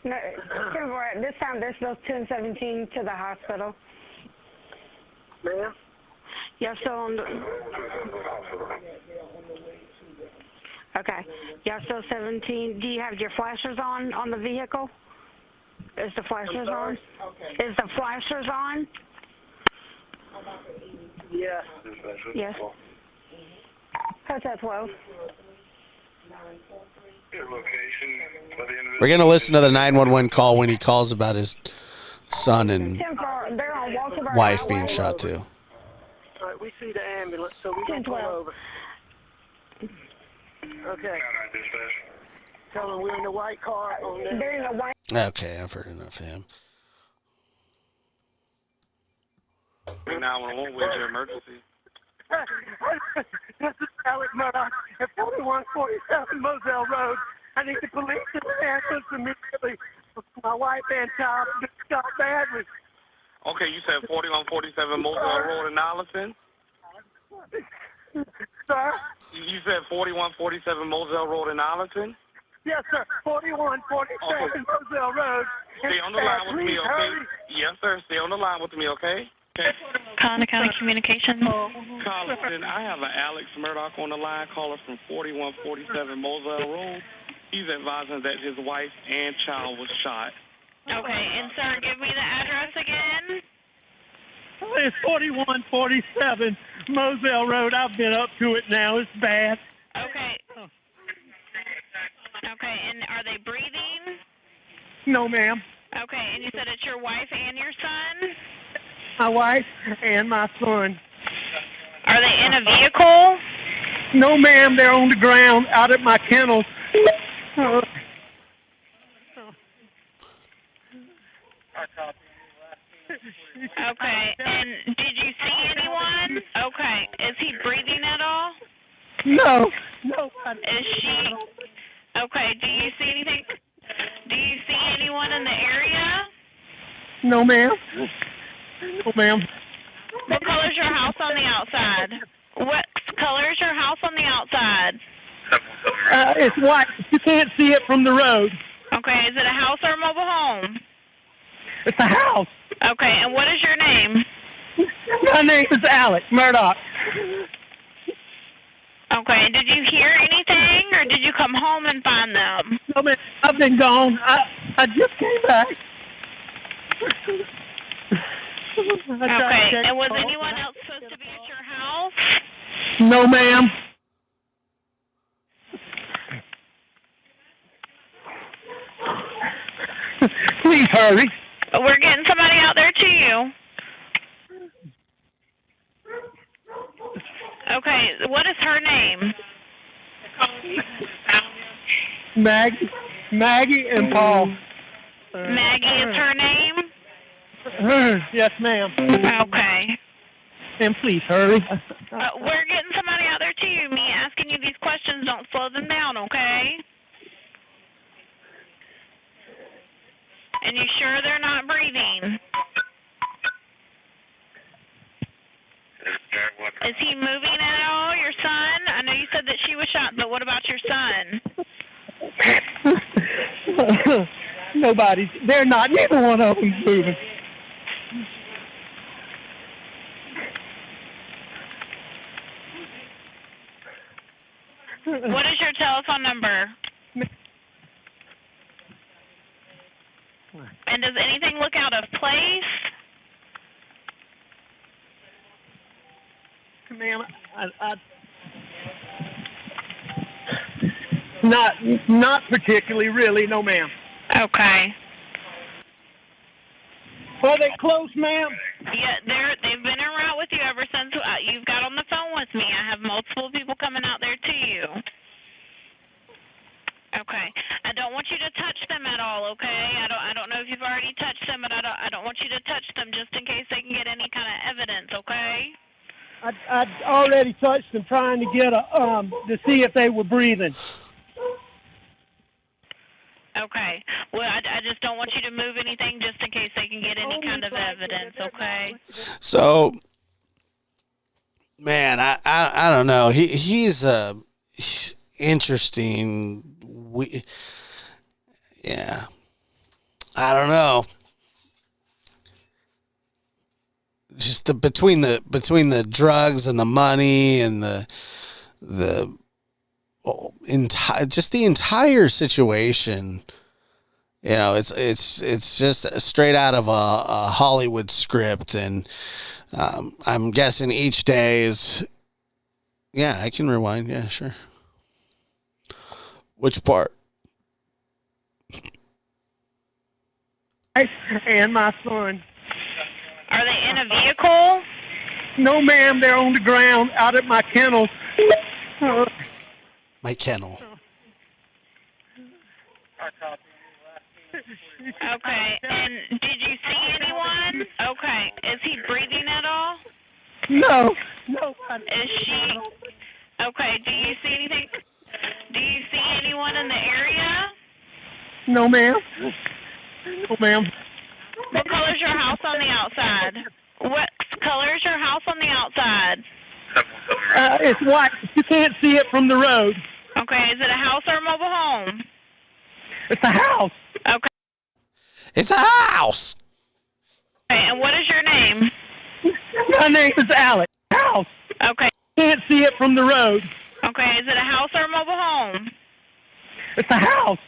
No, Temple, at this time they're supposed 1017 to the hospital. Ma'am? Y'all still on the... Okay. Y'all still 17. Do you have your flashers on the vehicle? Is the flashers on? Is the flashers on? Yeah. Yes. Hotel 12. We're gonna listen to the 911 call when he calls about his son and wife being shot too. All right, we see the ambulance, so we can pull over. Okay. Tell them we're in the white car. They're in the white. Okay, I've heard enough of him. 911, where's your emergency? This is Alex Murdaugh at 4147 Moselle Road. I need the police to ambulance immediately. My wife and child just shot badly. Okay, you said 4147 Moselle Road in Allison? Sir? You said 4147 Moselle Road in Allison? Yes, sir. 4147 Moselle Road. Stay on the line with me, okay? Yes, sir. Stay on the line with me, okay? Conner County Communications. Carlton, I have an Alex Murdaugh on the line, caller from 4147 Moselle Road. He's advising that his wife and child was shot. Okay, and sir, give me the address again. It's 4147 Moselle Road. I've been up to it now. It's bad. Okay. Okay, and are they breathing? No, ma'am. Okay, and you said it's your wife and your son? My wife and my son. Are they in a vehicle? No, ma'am. They're on the ground out at my kennels. Okay, and did you see anyone? Okay, is he breathing at all? No. Is she? Okay, do you see anything? Do you see anyone in the area? No, ma'am. No, ma'am. What color is your house on the outside? What color is your house on the outside? It's white. You can't see it from the road. Okay, is it a house or a mobile home? It's a house. Okay, and what is your name? My name is Alex Murdaugh. Okay, did you hear anything, or did you come home and find them? No, man, I've been gone. I just came back. Okay, and was anyone else supposed to be at your house? No, ma'am. Please hurry. We're getting somebody out there to you. Okay, what is her name? Maggie and Paul. Maggie is her name? Yes, ma'am. Okay. And please hurry. We're getting somebody out there to you. Me asking you these questions don't slow them down, okay? And you sure they're not breathing? Is he moving at all, your son? I know you said that she was shot, but what about your son? Nobody. They're not. Neither one of them's moving. What is your telephone number? And does anything look out of place? Ma'am, not particularly, really, no, ma'am. Okay. Are they close, ma'am? Yeah, they've been en route with you ever since you've got on the phone with me. I have multiple people coming out there to you. Okay. I don't want you to touch them at all, okay? I don't know if you've already touched them, but I don't want you to touch them just in case they can get any kind of evidence, okay? I'd already touched them trying to get to see if they were breathing. Okay. Well, I just don't want you to move anything just in case they can get any kind of evidence, okay? So, man, I don't know. He's interesting. Yeah. I don't know. Just between the drugs and the money and the entire situation, you know, it's just straight out of a Hollywood script, and I'm guessing each day is. Yeah, I can rewind. Yeah, sure. Which part? And my son. Are they in a vehicle? No, ma'am. They're on the ground out at my kennel. My kennel. Okay. And did you see anyone? Okay. Is he breathing at all? No. Is she? Okay. Do you see anything? Do you see anyone in the area? No, ma'am. No, ma'am. What color is your house on the outside? What color is your house on the outside? It's white. You can't see it from the road. Okay. Is it a house or a mobile home? It's a house. Okay. It's a house. Okay. And what is your name? My name is Alex. House. Okay. Can't see it from the road. Okay. Is it a house or a mobile home? It's a house.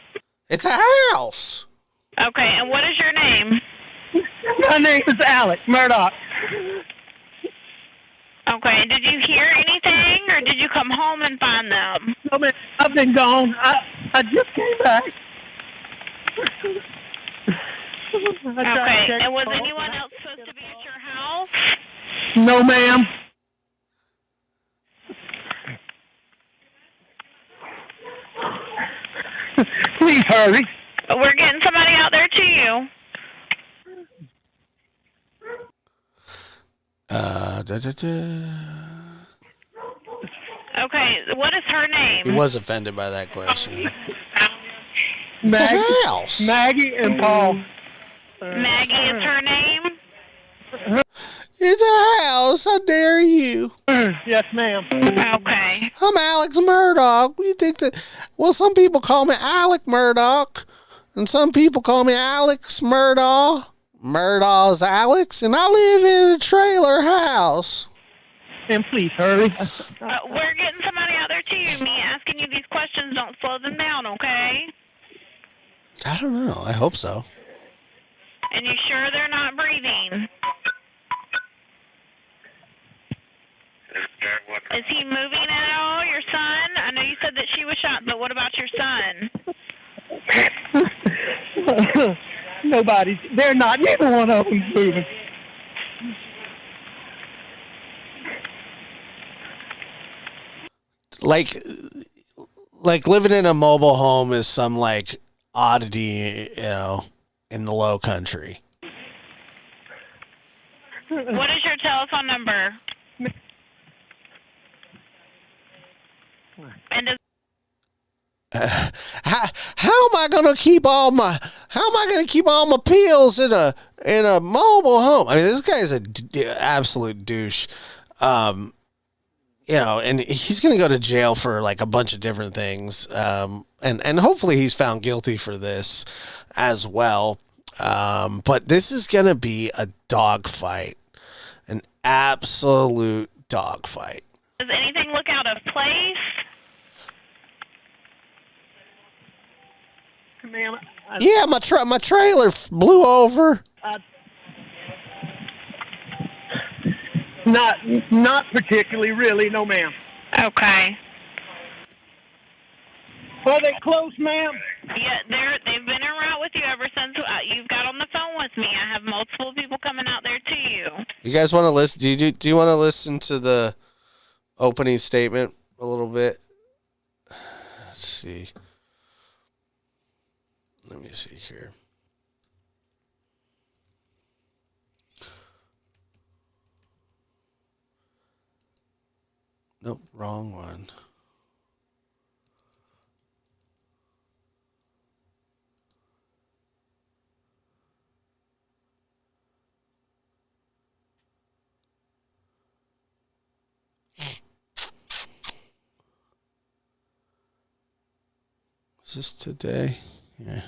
It's a house. Okay. And what is your name? My name is Alex Murdaugh. Okay. Did you hear anything, or did you come home and find them? No, man. I've been gone. I just came back. Okay. And was anyone else supposed to be at your house? No, ma'am. Please hurry. We're getting somebody out there to you. Okay, what is her name? He was offended by that question. Maggie and Paul. Maggie is her name? It's a house. How dare you? Yes, ma'am. Okay. I'm Alex Murdaugh. What do you think that? Well, some people call me Alec Murdaugh, and some people call me Alex Murdaugh. Murdaugh's Alex, and I live in a trailer house. And please hurry. We're getting somebody out there to you. Me asking you these questions don't slow them down, okay? I don't know. I hope so. And you sure they're not breathing? Is he moving at all, your son? I know you said that she was shot, but what about your son? Nobody's. They're not. Neither one of them's moving. Like living in a mobile home is some like oddity, in the low country. What is your telephone number? And does How am I gonna keep all my pills in a mobile home? I mean, this guy's a absolute douche. And he's gonna go to jail for like a bunch of different things. And hopefully he's found guilty for this as well. But this is gonna be a dogfight, an absolute dogfight. Does anything look out of place? Ma'am, Yeah, my trailer blew over. Not particularly, really, no, ma'am. Okay. Are they close, ma'am? Yeah, they've been en route with you ever since you've got on the phone with me. I have multiple people coming out there to you. You guys want to listen? Do you want to listen to the opening statement a little bit? Let's see. Let me see here. Nope, wrong one. Is this today? Yeah.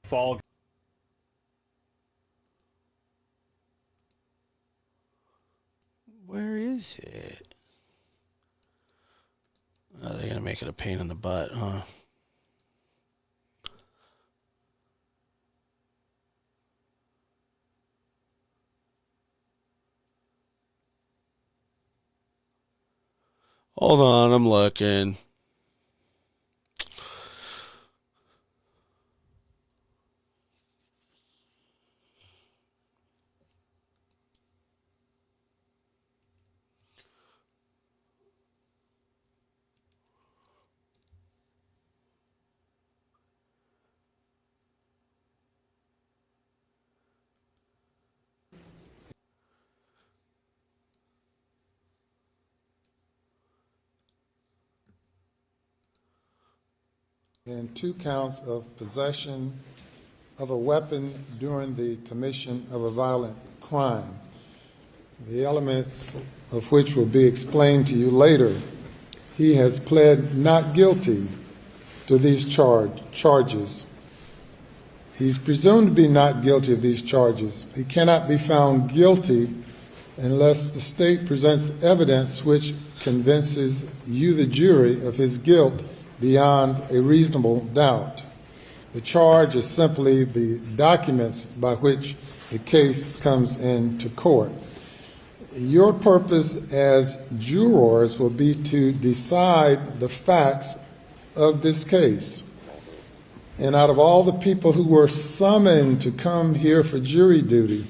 Fall. Where is it? Oh, they're gonna make it a pain in the butt, huh? Hold on, I'm looking. And 2 counts of possession of a weapon during the commission of a violent crime, the elements of which will be explained to you later. He has pled not guilty to these charges. He's presumed to be not guilty of these charges. He cannot be found guilty unless the state presents evidence which convinces you, the jury, of his guilt beyond a reasonable doubt. The charge is simply the documents by which the case comes into court. Your purpose as jurors will be to decide the facts of this case. And out of all the people who were summoned to come here for jury duty,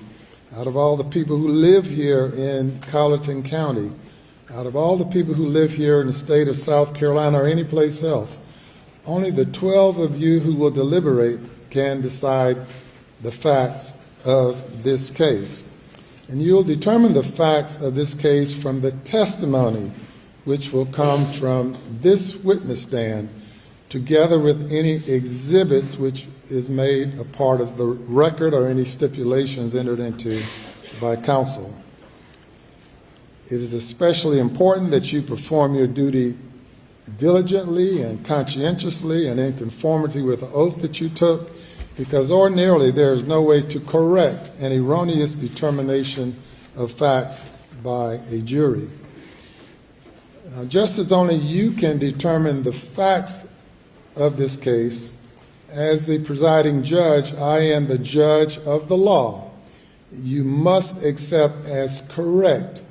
out of all the people who live here in Colleton County, out of all the people who live here in the state of South Carolina or any place else, only the 12 of you who will deliberate can decide the facts of this case. And you'll determine the facts of this case from the testimony which will come from this witness stand together with any exhibits which is made a part of the record or any stipulations entered into by counsel. It is especially important that you perform your duty diligently and conscientiously and in conformity with the oath that you took, because ordinarily there is no way to correct an erroneous determination of facts by a jury. Now, just as only you can determine the facts of this case, as the presiding judge, I am the judge of the law. You must accept as correct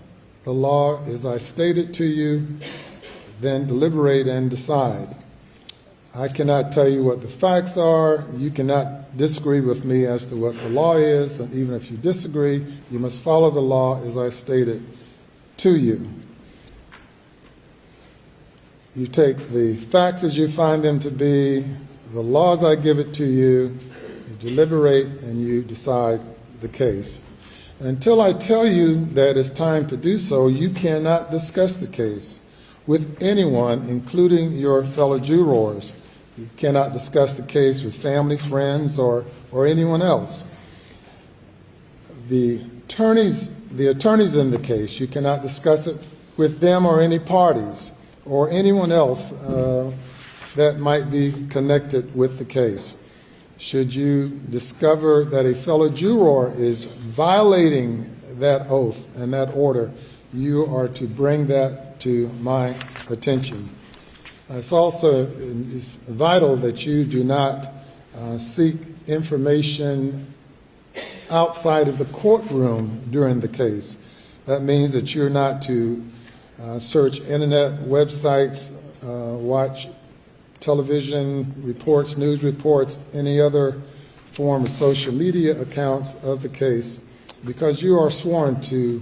the law as I stated to you, then deliberate and decide. I cannot tell you what the facts are. You cannot disagree with me as to what the law is, and even if you disagree, you must follow the law as I stated to you. You take the facts as you find them to be, the laws I give it to you, you deliberate and you decide the case. Until I tell you that it's time to do so, you cannot discuss the case with anyone, including your fellow jurors. You cannot discuss the case with family, friends, or anyone else. The attorneys in the case, you cannot discuss it with them or any parties or anyone else that might be connected with the case. Should you discover that a fellow juror is violating that oath and that order, you are to bring that to my attention. It's also vital that you do not seek information outside of the courtroom during the case. That means that you're not to search internet websites, watch television reports, news reports, any other form of social media accounts of the case, because you are sworn to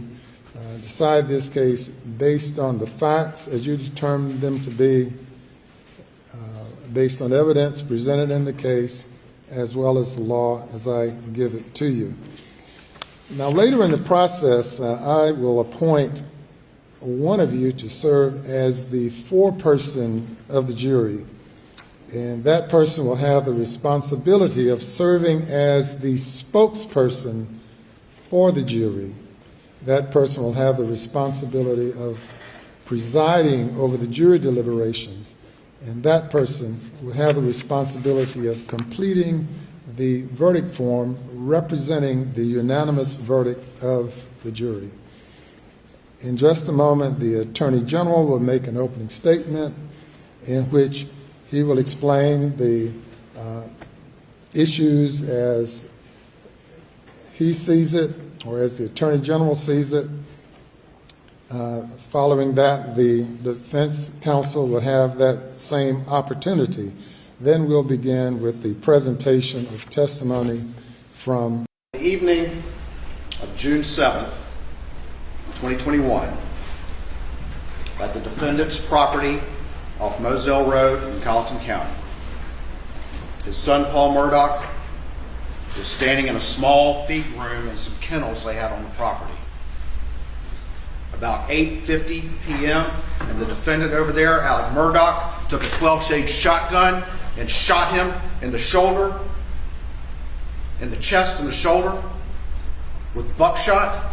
decide this case based on the facts as you determine them to be, based on evidence presented in the case, as well as the law as I give it to you. Now, later in the process, I will appoint one of you to serve as the foreperson of the jury. And that person will have the responsibility of serving as the spokesperson for the jury. That person will have the responsibility of presiding over the jury deliberations. And that person will have the responsibility of completing the verdict form representing the unanimous verdict of the jury. In just a moment, the Attorney General will make an opening statement in which he will explain the issues as he sees it, or as the Attorney General sees it. Following that, the defense counsel will have that same opportunity. Then we'll begin with the presentation of testimony from the evening of June 7th, 2021, at the defendant's property off Moselle Road in Colleton County. His son, Paul Murdaugh, was standing in a small feed room and some kennels they had on the property. About 8:50 p.m., and the defendant over there, Alec Murdaugh, took a 12-gauge shotgun and shot him in the shoulder, in the chest and the shoulder, with buckshot.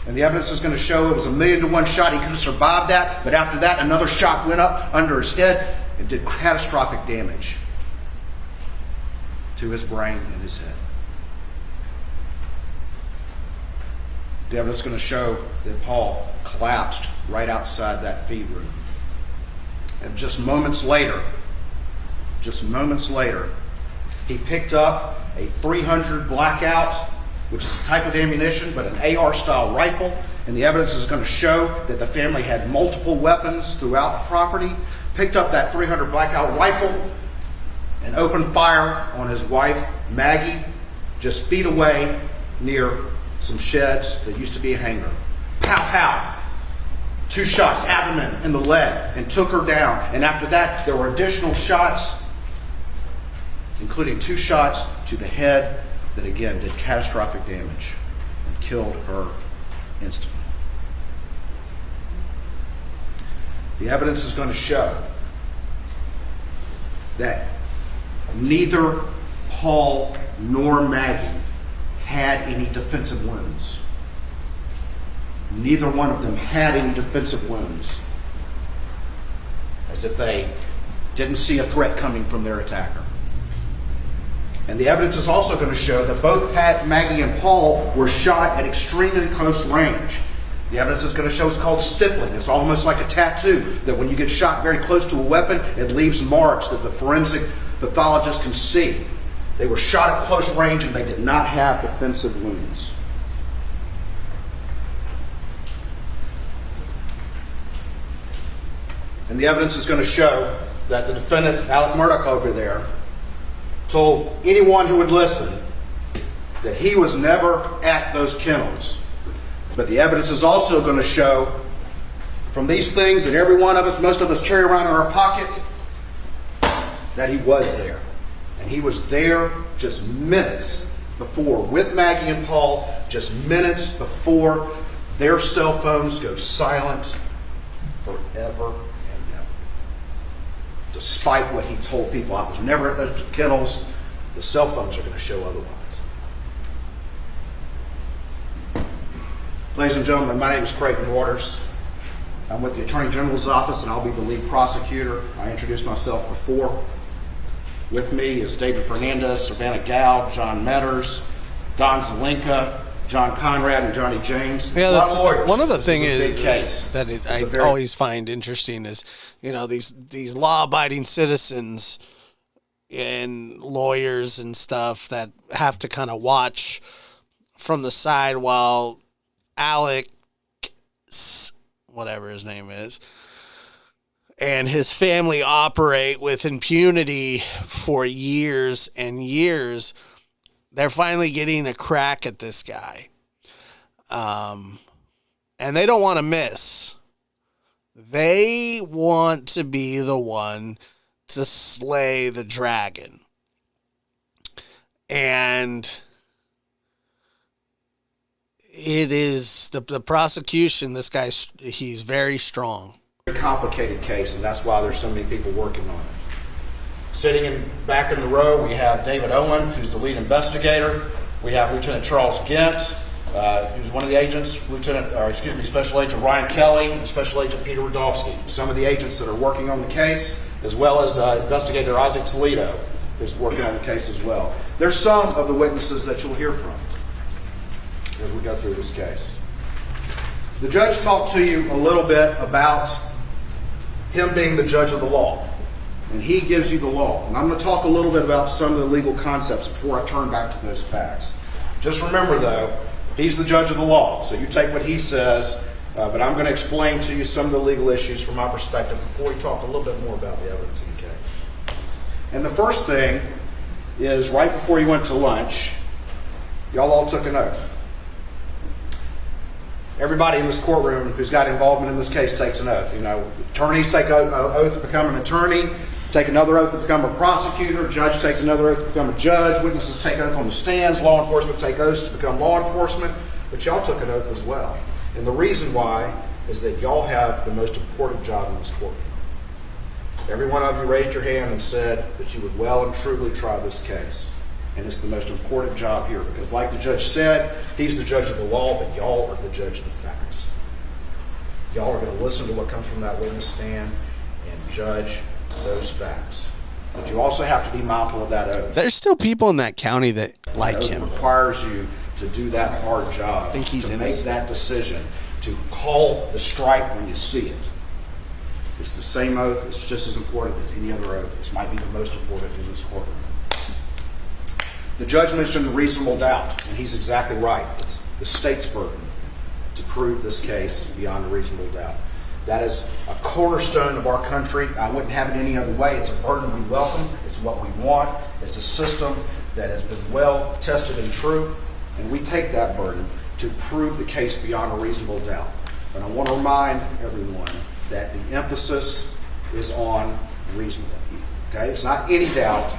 And the evidence is going to show it was a 1,000,000-to-1 shot. He could have survived that, but after that, another shot went up under his head and did catastrophic damage to his brain and his head. The evidence is going to show that Paul collapsed right outside that feed room. And just moments later, he picked up a .300 Blackout, which is a type of ammunition, but an AR-style rifle. And the evidence is going to show that the family had multiple weapons throughout the property. Picked up that .300 Blackout rifle and opened fire on his wife, Maggie, just feet away near some sheds that used to be a hangar. Pow, pow. 2 shots, abdomen and the leg, and took her down. And after that, there were additional shots, including 2 shots to the head that again did catastrophic damage and killed her instantly. The evidence is going to show that neither Paul nor Maggie had any defensive wounds. Neither one of them had any defensive wounds, as if they didn't see a threat coming from their attacker. And the evidence is also going to show that both Maggie and Paul were shot at extremely close range. The evidence is going to show it's called stippling. It's almost like a tattoo, that when you get shot very close to a weapon, it leaves marks that the forensic pathologist can see. They were shot at close range and they did not have defensive wounds. And the evidence is going to show that the defendant, Alec Murdaugh over there, told anyone who would listen that he was never at those kennels. But the evidence is also going to show from these things that every one of us, most of us carry around in our pocket, that he was there. And he was there just minutes before, with Maggie and Paul, just minutes before their cell phones go silent forever and ever. Despite what he told people, I was never at the kennels, the cell phones are going to show otherwise. Ladies and gentlemen, my name is Creighton Waters. I'm with the Attorney General's office and I'll be the lead prosecutor. I introduced myself before. With me is David Fernandez, Savannah Gow, John Metters, Don Zelinka, John Conrad, and Johnny James. Yeah, one of the things is that I always find interesting is, these law-abiding citizens and lawyers and stuff that have to kind of watch from the side while Alex, whatever his name is, and his family operate with impunity for years and years. They're finally getting a crack at this guy. And they don't want to miss. They want to be the one to slay the dragon. And it is the prosecution, this guy, he's very strong. Very complicated case, and that's why there's so many people working on it. Sitting back in the row, we have David Owen, who's the lead investigator. We have Lieutenant Charles Gent, who's one of the agents, Special Agent Ryan Kelly, and Special Agent Peter Rudolphy. Some of the agents that are working on the case, as well as Investigator Isaac Toledo, who's working on the case as well. There's some of the witnesses that you'll hear from as we go through this case. The judge talked to you a little bit about him being the judge of the law, and he gives you the law. And I'm going to talk a little bit about some of the legal concepts before I turn back to those facts. Just remember, though, he's the judge of the law, so you take what he says, but I'm going to explain to you some of the legal issues from my perspective before we talk a little bit more about the evidence in the case. And the first thing is, right before you went to lunch, y'all all took an oath. Everybody in this courtroom who's got involvement in this case takes an oath. Attorneys take an oath to become an attorney, take another oath to become a prosecutor, judge takes another oath to become a judge, witnesses take oath on the stands, law enforcement take oaths to become law enforcement, but y'all took an oath as well. And the reason why is that y'all have the most important job in this courtroom. Every one of you raised your hand and said that you would well and truly try this case. And it's the most important job here because, like the judge said, he's the judge of the law, but y'all are the judge of the facts. Y'all are going to listen to what comes from that witness stand and judge those facts. But you also have to be mindful of that oath. There's still people in that county that like him. It requires you to do that hard job. I think he's to innocent. Make that decision, to call the strike when you see it. It's the same oath. It's just as important as any other oath. This might be the most important in this courtroom. The judge mentioned reasonable doubt, and he's exactly right. It's the state's burden to prove this case beyond a reasonable doubt. That is a cornerstone of our country. I wouldn't have it any other way. It's a burden we welcome. It's what we want. It's a system that has been well tested and true, and we take that burden to prove the case beyond a reasonable doubt. But I want to remind everyone that the emphasis is on reasonable. Okay? It's not any doubt.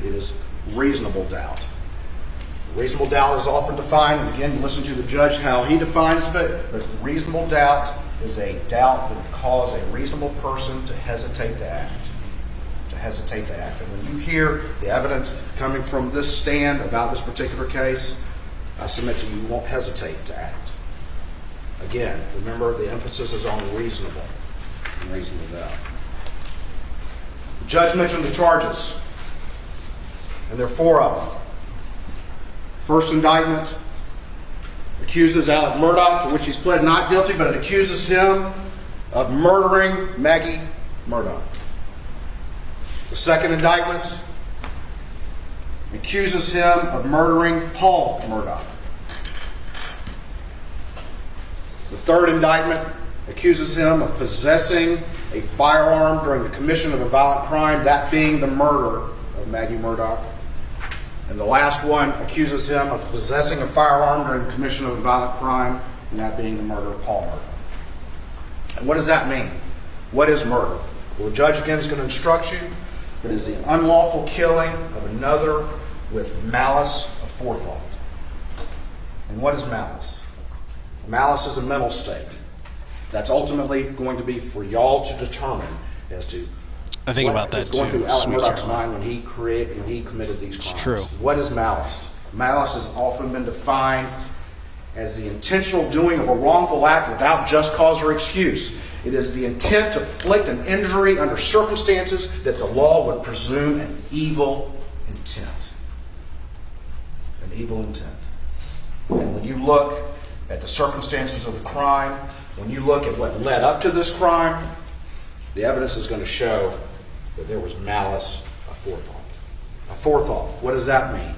It is reasonable doubt. Reasonable doubt is often defined, and again, you listen to the judge how he defines it, but reasonable doubt is a doubt that would cause a reasonable person to hesitate to act. To hesitate to act. And when you hear the evidence coming from this stand about this particular case, I submit to you, you won't hesitate to act. Again, remember the emphasis is on reasonable and reasonable doubt. The judge mentioned the charges, and there are 4 of them. First indictment accuses Alec Murdaugh, to which he's pled not guilty, but it accuses him of murdering Maggie Murdaugh. The second indictment accuses him of murdering Paul Murdaugh. The third indictment accuses him of possessing a firearm during the commission of a violent crime, that being the murder of Maggie Murdaugh. And the last one accuses him of possessing a firearm during the commission of a violent crime, and that being the murder of Paul Murdaugh. And what does that mean? What is murder? Well, the judge again is going to instruct you that it is the unlawful killing of another with malice aforethought. And what is malice? Malice is a mental state. That's ultimately going to be for y'all to determine as to I think about that too. Going through Alec Murdaugh's mind when he committed these crimes. It's true. What is malice? Malice has often been defined as the intentional doing of a wrongful act without just cause or excuse. It is the intent to inflict an injury under circumstances that the law would presume an evil intent. An evil intent. And when you look at the circumstances of the crime, when you look at what led up to this crime, the evidence is going to show that there was malice aforethought. Aforethought, what does that mean?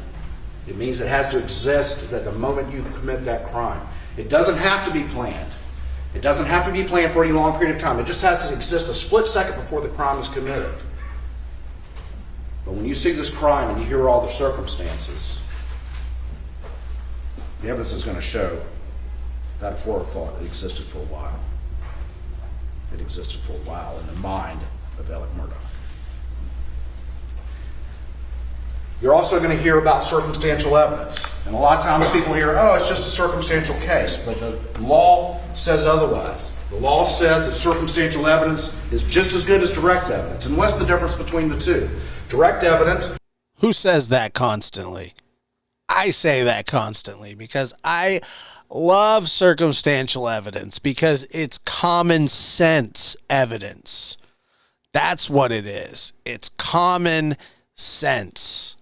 It means it has to exist at the moment you commit that crime. It doesn't have to be planned. It doesn't have to be planned for any long period of time. It just has to exist a split second before the crime is committed. But when you see this crime and you hear all the circumstances, the evidence is going to show that aforethought existed for a while. It existed for a while in the mind of Alec Murdaugh. You're also going to hear about circumstantial evidence. And a lot of times people hear, oh, it's just a circumstantial case. But the law says otherwise. The law says that circumstantial evidence is just as good as direct evidence. And what's the difference between the two? Direct evidence. Who says that constantly? I say that constantly because I love circumstantial evidence because it's common sense evidence. That's what it is. It's common sense.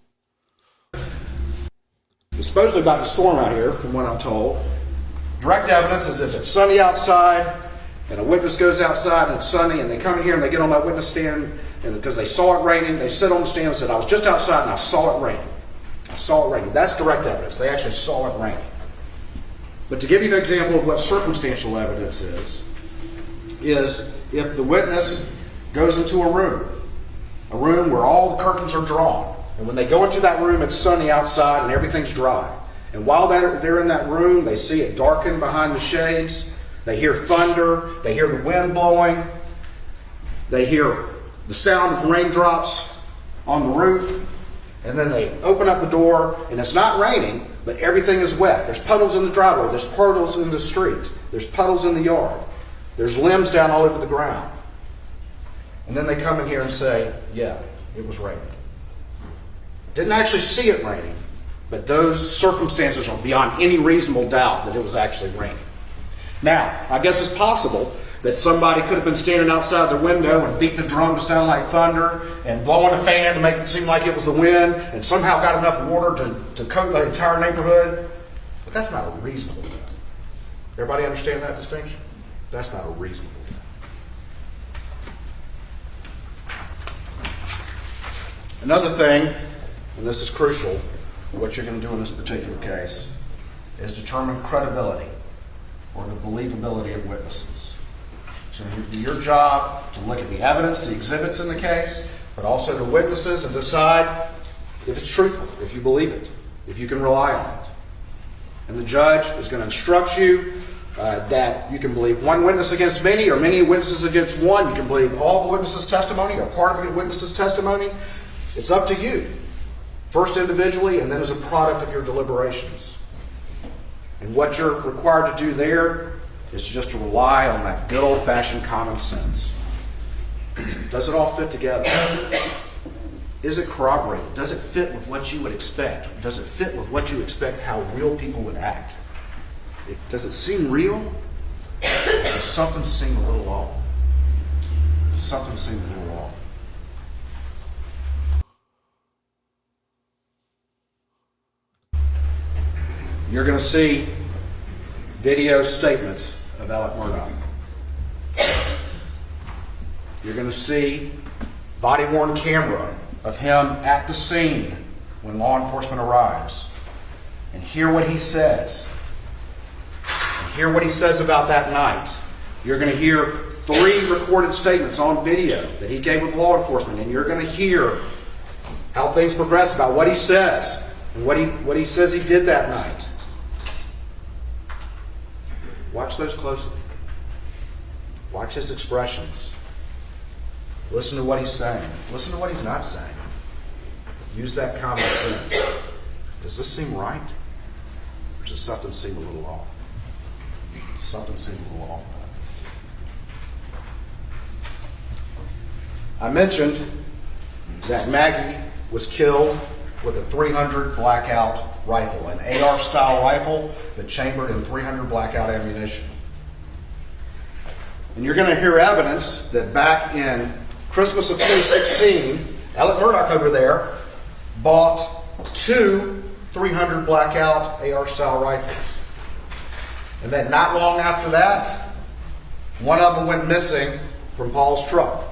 It's supposedly about to storm out here, from what I'm told. Direct evidence is if it's sunny outside and a witness goes outside and it's sunny and they come in here and they get on that witness stand and because they saw it raining, they sit on the stand and said, I was just outside and I saw it raining. I saw it raining. That's direct evidence. They actually saw it raining. But to give you an example of what circumstantial evidence is if the witness goes into a room where all the curtains are drawn, and when they go into that room, it's sunny outside and everything's dry. And while they're in that room, they see it darken behind the shades, they hear thunder, they hear the wind blowing, they hear the sound of raindrops on the roof, and then they open up the door, and it's not raining, but everything is wet. There's puddles in the driveway. There's puddles in the street. There's puddles in the yard. There's limbs down all over the ground. And then they come in here and say, yeah, it was raining. Didn't actually see it raining, but those circumstances are beyond any reasonable doubt that it was actually raining. Now, I guess it's possible that somebody could have been standing outside their window and beating a drum to sound like thunder and blowing a fan to make it seem like it was the wind and somehow got enough water to coat the entire neighborhood. But that's not a reasonable doubt. Everybody understand that distinction? That's not a reasonable doubt. Another thing, and this is crucial, what you're going to do in this particular case, is determine credibility or the believability of witnesses. So it would be your job to look at the evidence, the exhibits in the case, but also the witnesses and decide if it's truthful, if you believe it, if you can rely on it. And the judge is going to instruct you that you can believe one witness against many or many witnesses against one. You can believe all the witnesses' testimony or part of the witness' testimony. It's up to you, first individually and then as a product of your deliberations. And what you're required to do there is just to rely on that good old-fashioned common sense. Does it all fit together? Is it corroborated? Does it fit with what you would expect? Does it fit with what you expect how real people would act? Does it seem real? Does something seem a little off? Does something seem a little off? You're going to see video statements of Alec Murdaugh. You're going to see body-worn camera of him at the scene when law enforcement arrives. And hear what he says. And hear what he says about that night. You're going to hear 3 recorded statements on video that he gave with law enforcement. And you're going to hear how things progress about what he says and what he says he did that night. Watch those closely. Watch his expressions. Listen to what he's saying. Listen to what he's not saying. Use that common sense. Does this seem right? Or does something seem a little off? Something seems a little off. I mentioned that Maggie was killed with a .300 blackout rifle, an AR-style rifle but chambered in .300 blackout ammunition. And you're going to hear evidence that back in Christmas of 2016, Alec Murdaugh over there bought 2 .300 blackout AR-style rifles. And then not long after that, one of them went missing from Paul's truck.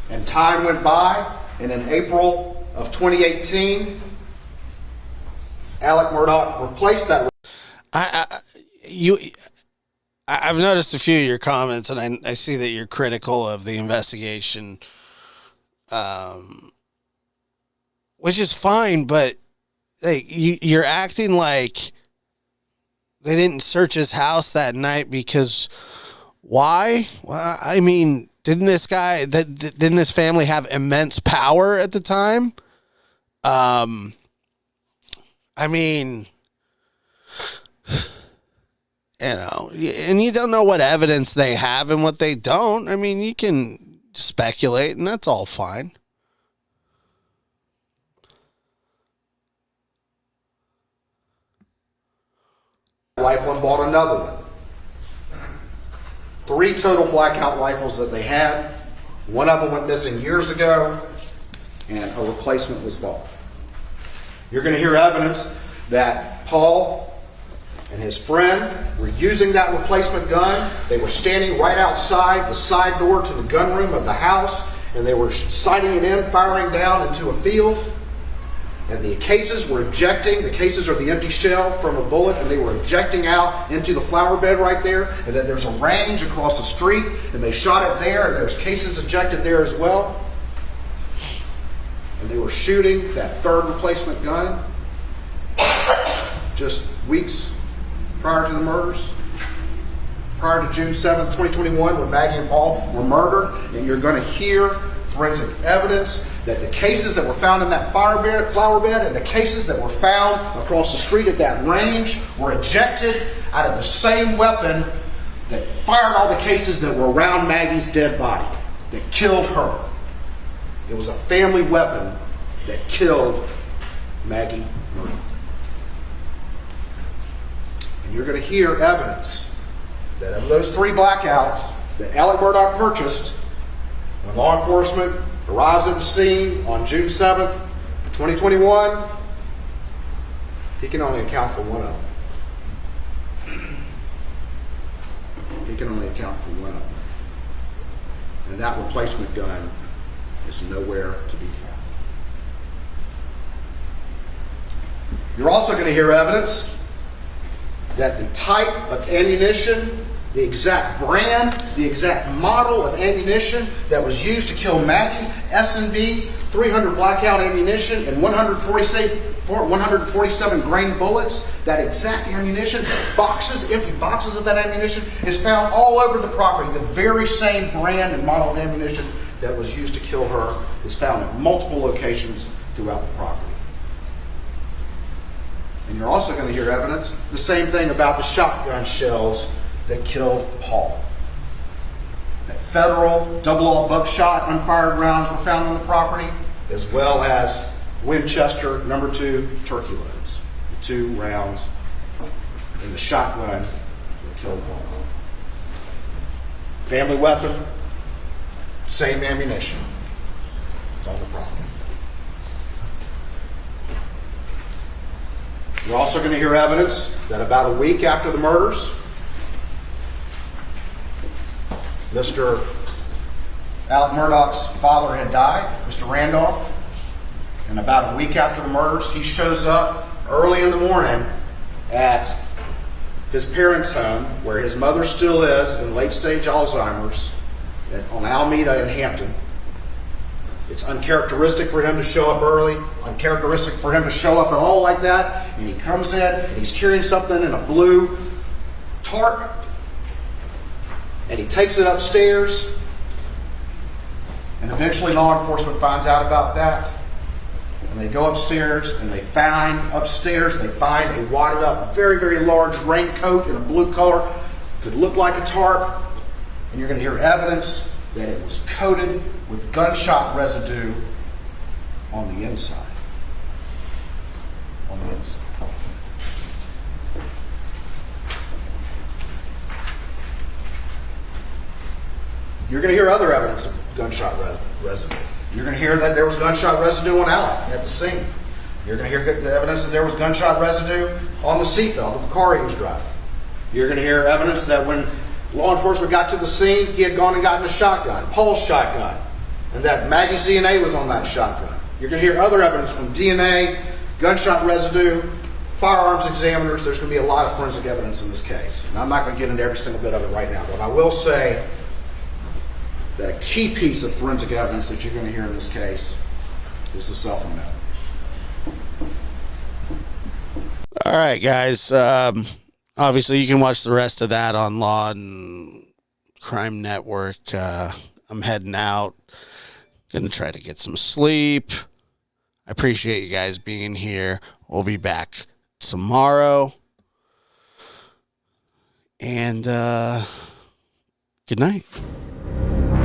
And time went by, and in April of 2018, Alec Murdaugh replaced that. I've noticed a few of your comments, and I see that you're critical of the investigation, which is fine, but hey, you're acting like they didn't search his house that night because why? Well, I mean, didn't this family have immense power at the time? I mean, you know, and you don't know what evidence they have and what they don't. I mean, you can speculate, and that's all fine. Rifle and bought another one. 3 total blackout rifles that they had. One of them went missing years ago, and a replacement was bought. You're going to hear evidence that Paul and his friend were using that replacement gun. They were standing right outside the side door to the gun room of the house, and they were sighting it in, firing down into a field. And the cases were ejecting. The cases are the empty shell from a bullet, and they were ejecting out into the flower bed right there. And then there's a range across the street, and they shot it there, and there's cases ejected there as well. And they were shooting that 3rd replacement gun just weeks prior to the murders, prior to June 7th, 2021, when Maggie and Paul were murdered. And you're going to hear forensic evidence that the cases that were found in that flower bed and the cases that were found across the street at that range were ejected out of the same weapon that fired all the cases that were around Maggie's dead body, that killed her. It was a family weapon that killed Maggie Murdaugh. And you're going to hear evidence that of those 3 blackouts that Alec Murdaugh purchased, when law enforcement arrives at the scene on June 7th, 2021, he can only account for one of them. He can only account for one of them. And that replacement gun is nowhere to be found. You're also going to hear evidence that the type of ammunition, the exact brand, the exact model of ammunition that was used to kill Maggie, S&B, .300 blackout ammunition, and 147 grain bullets, that exact ammunition, empty boxes of that ammunition, is found all over the property. The very same brand and model of ammunition that was used to kill her is found at multiple locations throughout the property. And you're also going to hear evidence, the same thing about the shotgun shells that killed Paul. That federal double-aught buckshot unfired rounds were found on the property, as well as Winchester #2 turkey loads, the 2 rounds in the shotgun that killed Paul. Family weapon, same ammunition. It's on the property. We're also going to hear evidence that about a week after the murders, Mr. Alec Murdaugh's father had died, Mr. Randolph, and about a week after the murders, he shows up early in the morning at his parents' home, where his mother still is in late-stage Alzheimer's, on Alameda in Hampton. It's uncharacteristic for him to show up early, uncharacteristic for him to show up at all like that, and he comes in and he's carrying something in a blue tarp, and he takes it upstairs, and eventually law enforcement finds out about that, and they go upstairs and they find a wadded up, very, very large raincoat in a blue color, could look like a tarp, and you're going to hear evidence that it was coated with gunshot residue on the inside. On the inside. You're going to hear other evidence of gunshot residue. You're going to hear that there was gunshot residue on Alec at the scene. You're going to hear the evidence that there was gunshot residue on the seatbelt of the car he was driving. You're going to hear evidence that when law enforcement got to the scene, he had gone and gotten a shotgun, Paul's shotgun, and that Maggie's DNA was on that shotgun. You're going to hear other evidence from DNA, gunshot residue, firearms examiners. There's going to be a lot of forensic evidence in this case. And I'm not going to get into every single bit of it right now, but I will say that a key piece of forensic evidence that you're going to hear in this case is the cell phone evidence. All right, guys. Obviously, you can watch the rest of that on Law and Crime Network. I'm heading out. Going to try to get some sleep. I appreciate you guys being here. We'll be back tomorrow. And good night.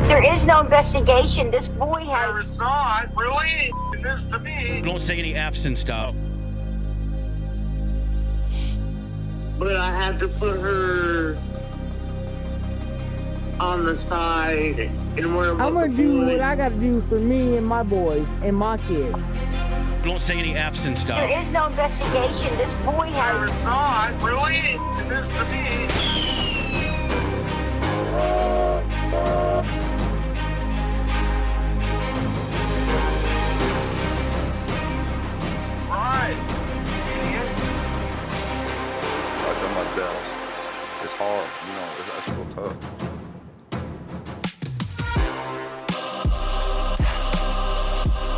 There is no investigation. This boy has... There is not, really? It is to me. Don't say any F's and stuff. But I have to put her on the side and worry about I'm gonna do what I gotta do for me and my boys and my kids. Don't say any F's and stuff. There is no investigation. This boy has... There is not, really? It is to me. Right. Idiot. I've done my best. It's hard, that's real tough.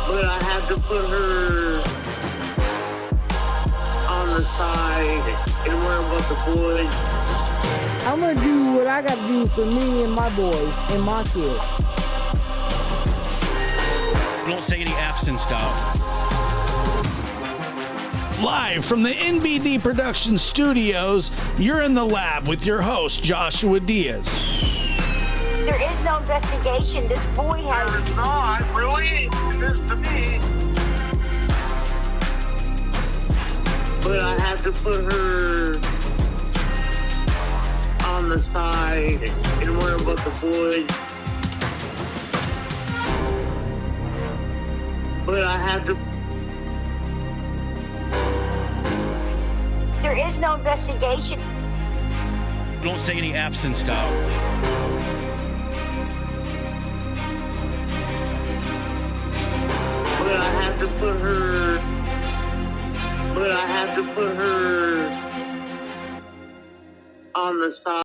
But I have to put her on the side and worry about the boys. I'm gonna do what I gotta do for me and my boys and my kids. Don't say any F's and stuff. Live from the NBD Production Studios, you're in the lab with your host, Joshua Diaz. There is no investigation. This boy has... There is not, really? It is to me. But I have to put her on the side and worry about the boys. But I have to... There is no investigation. Don't say any F's and stuff. But I have to put her... But I have to put her on the side.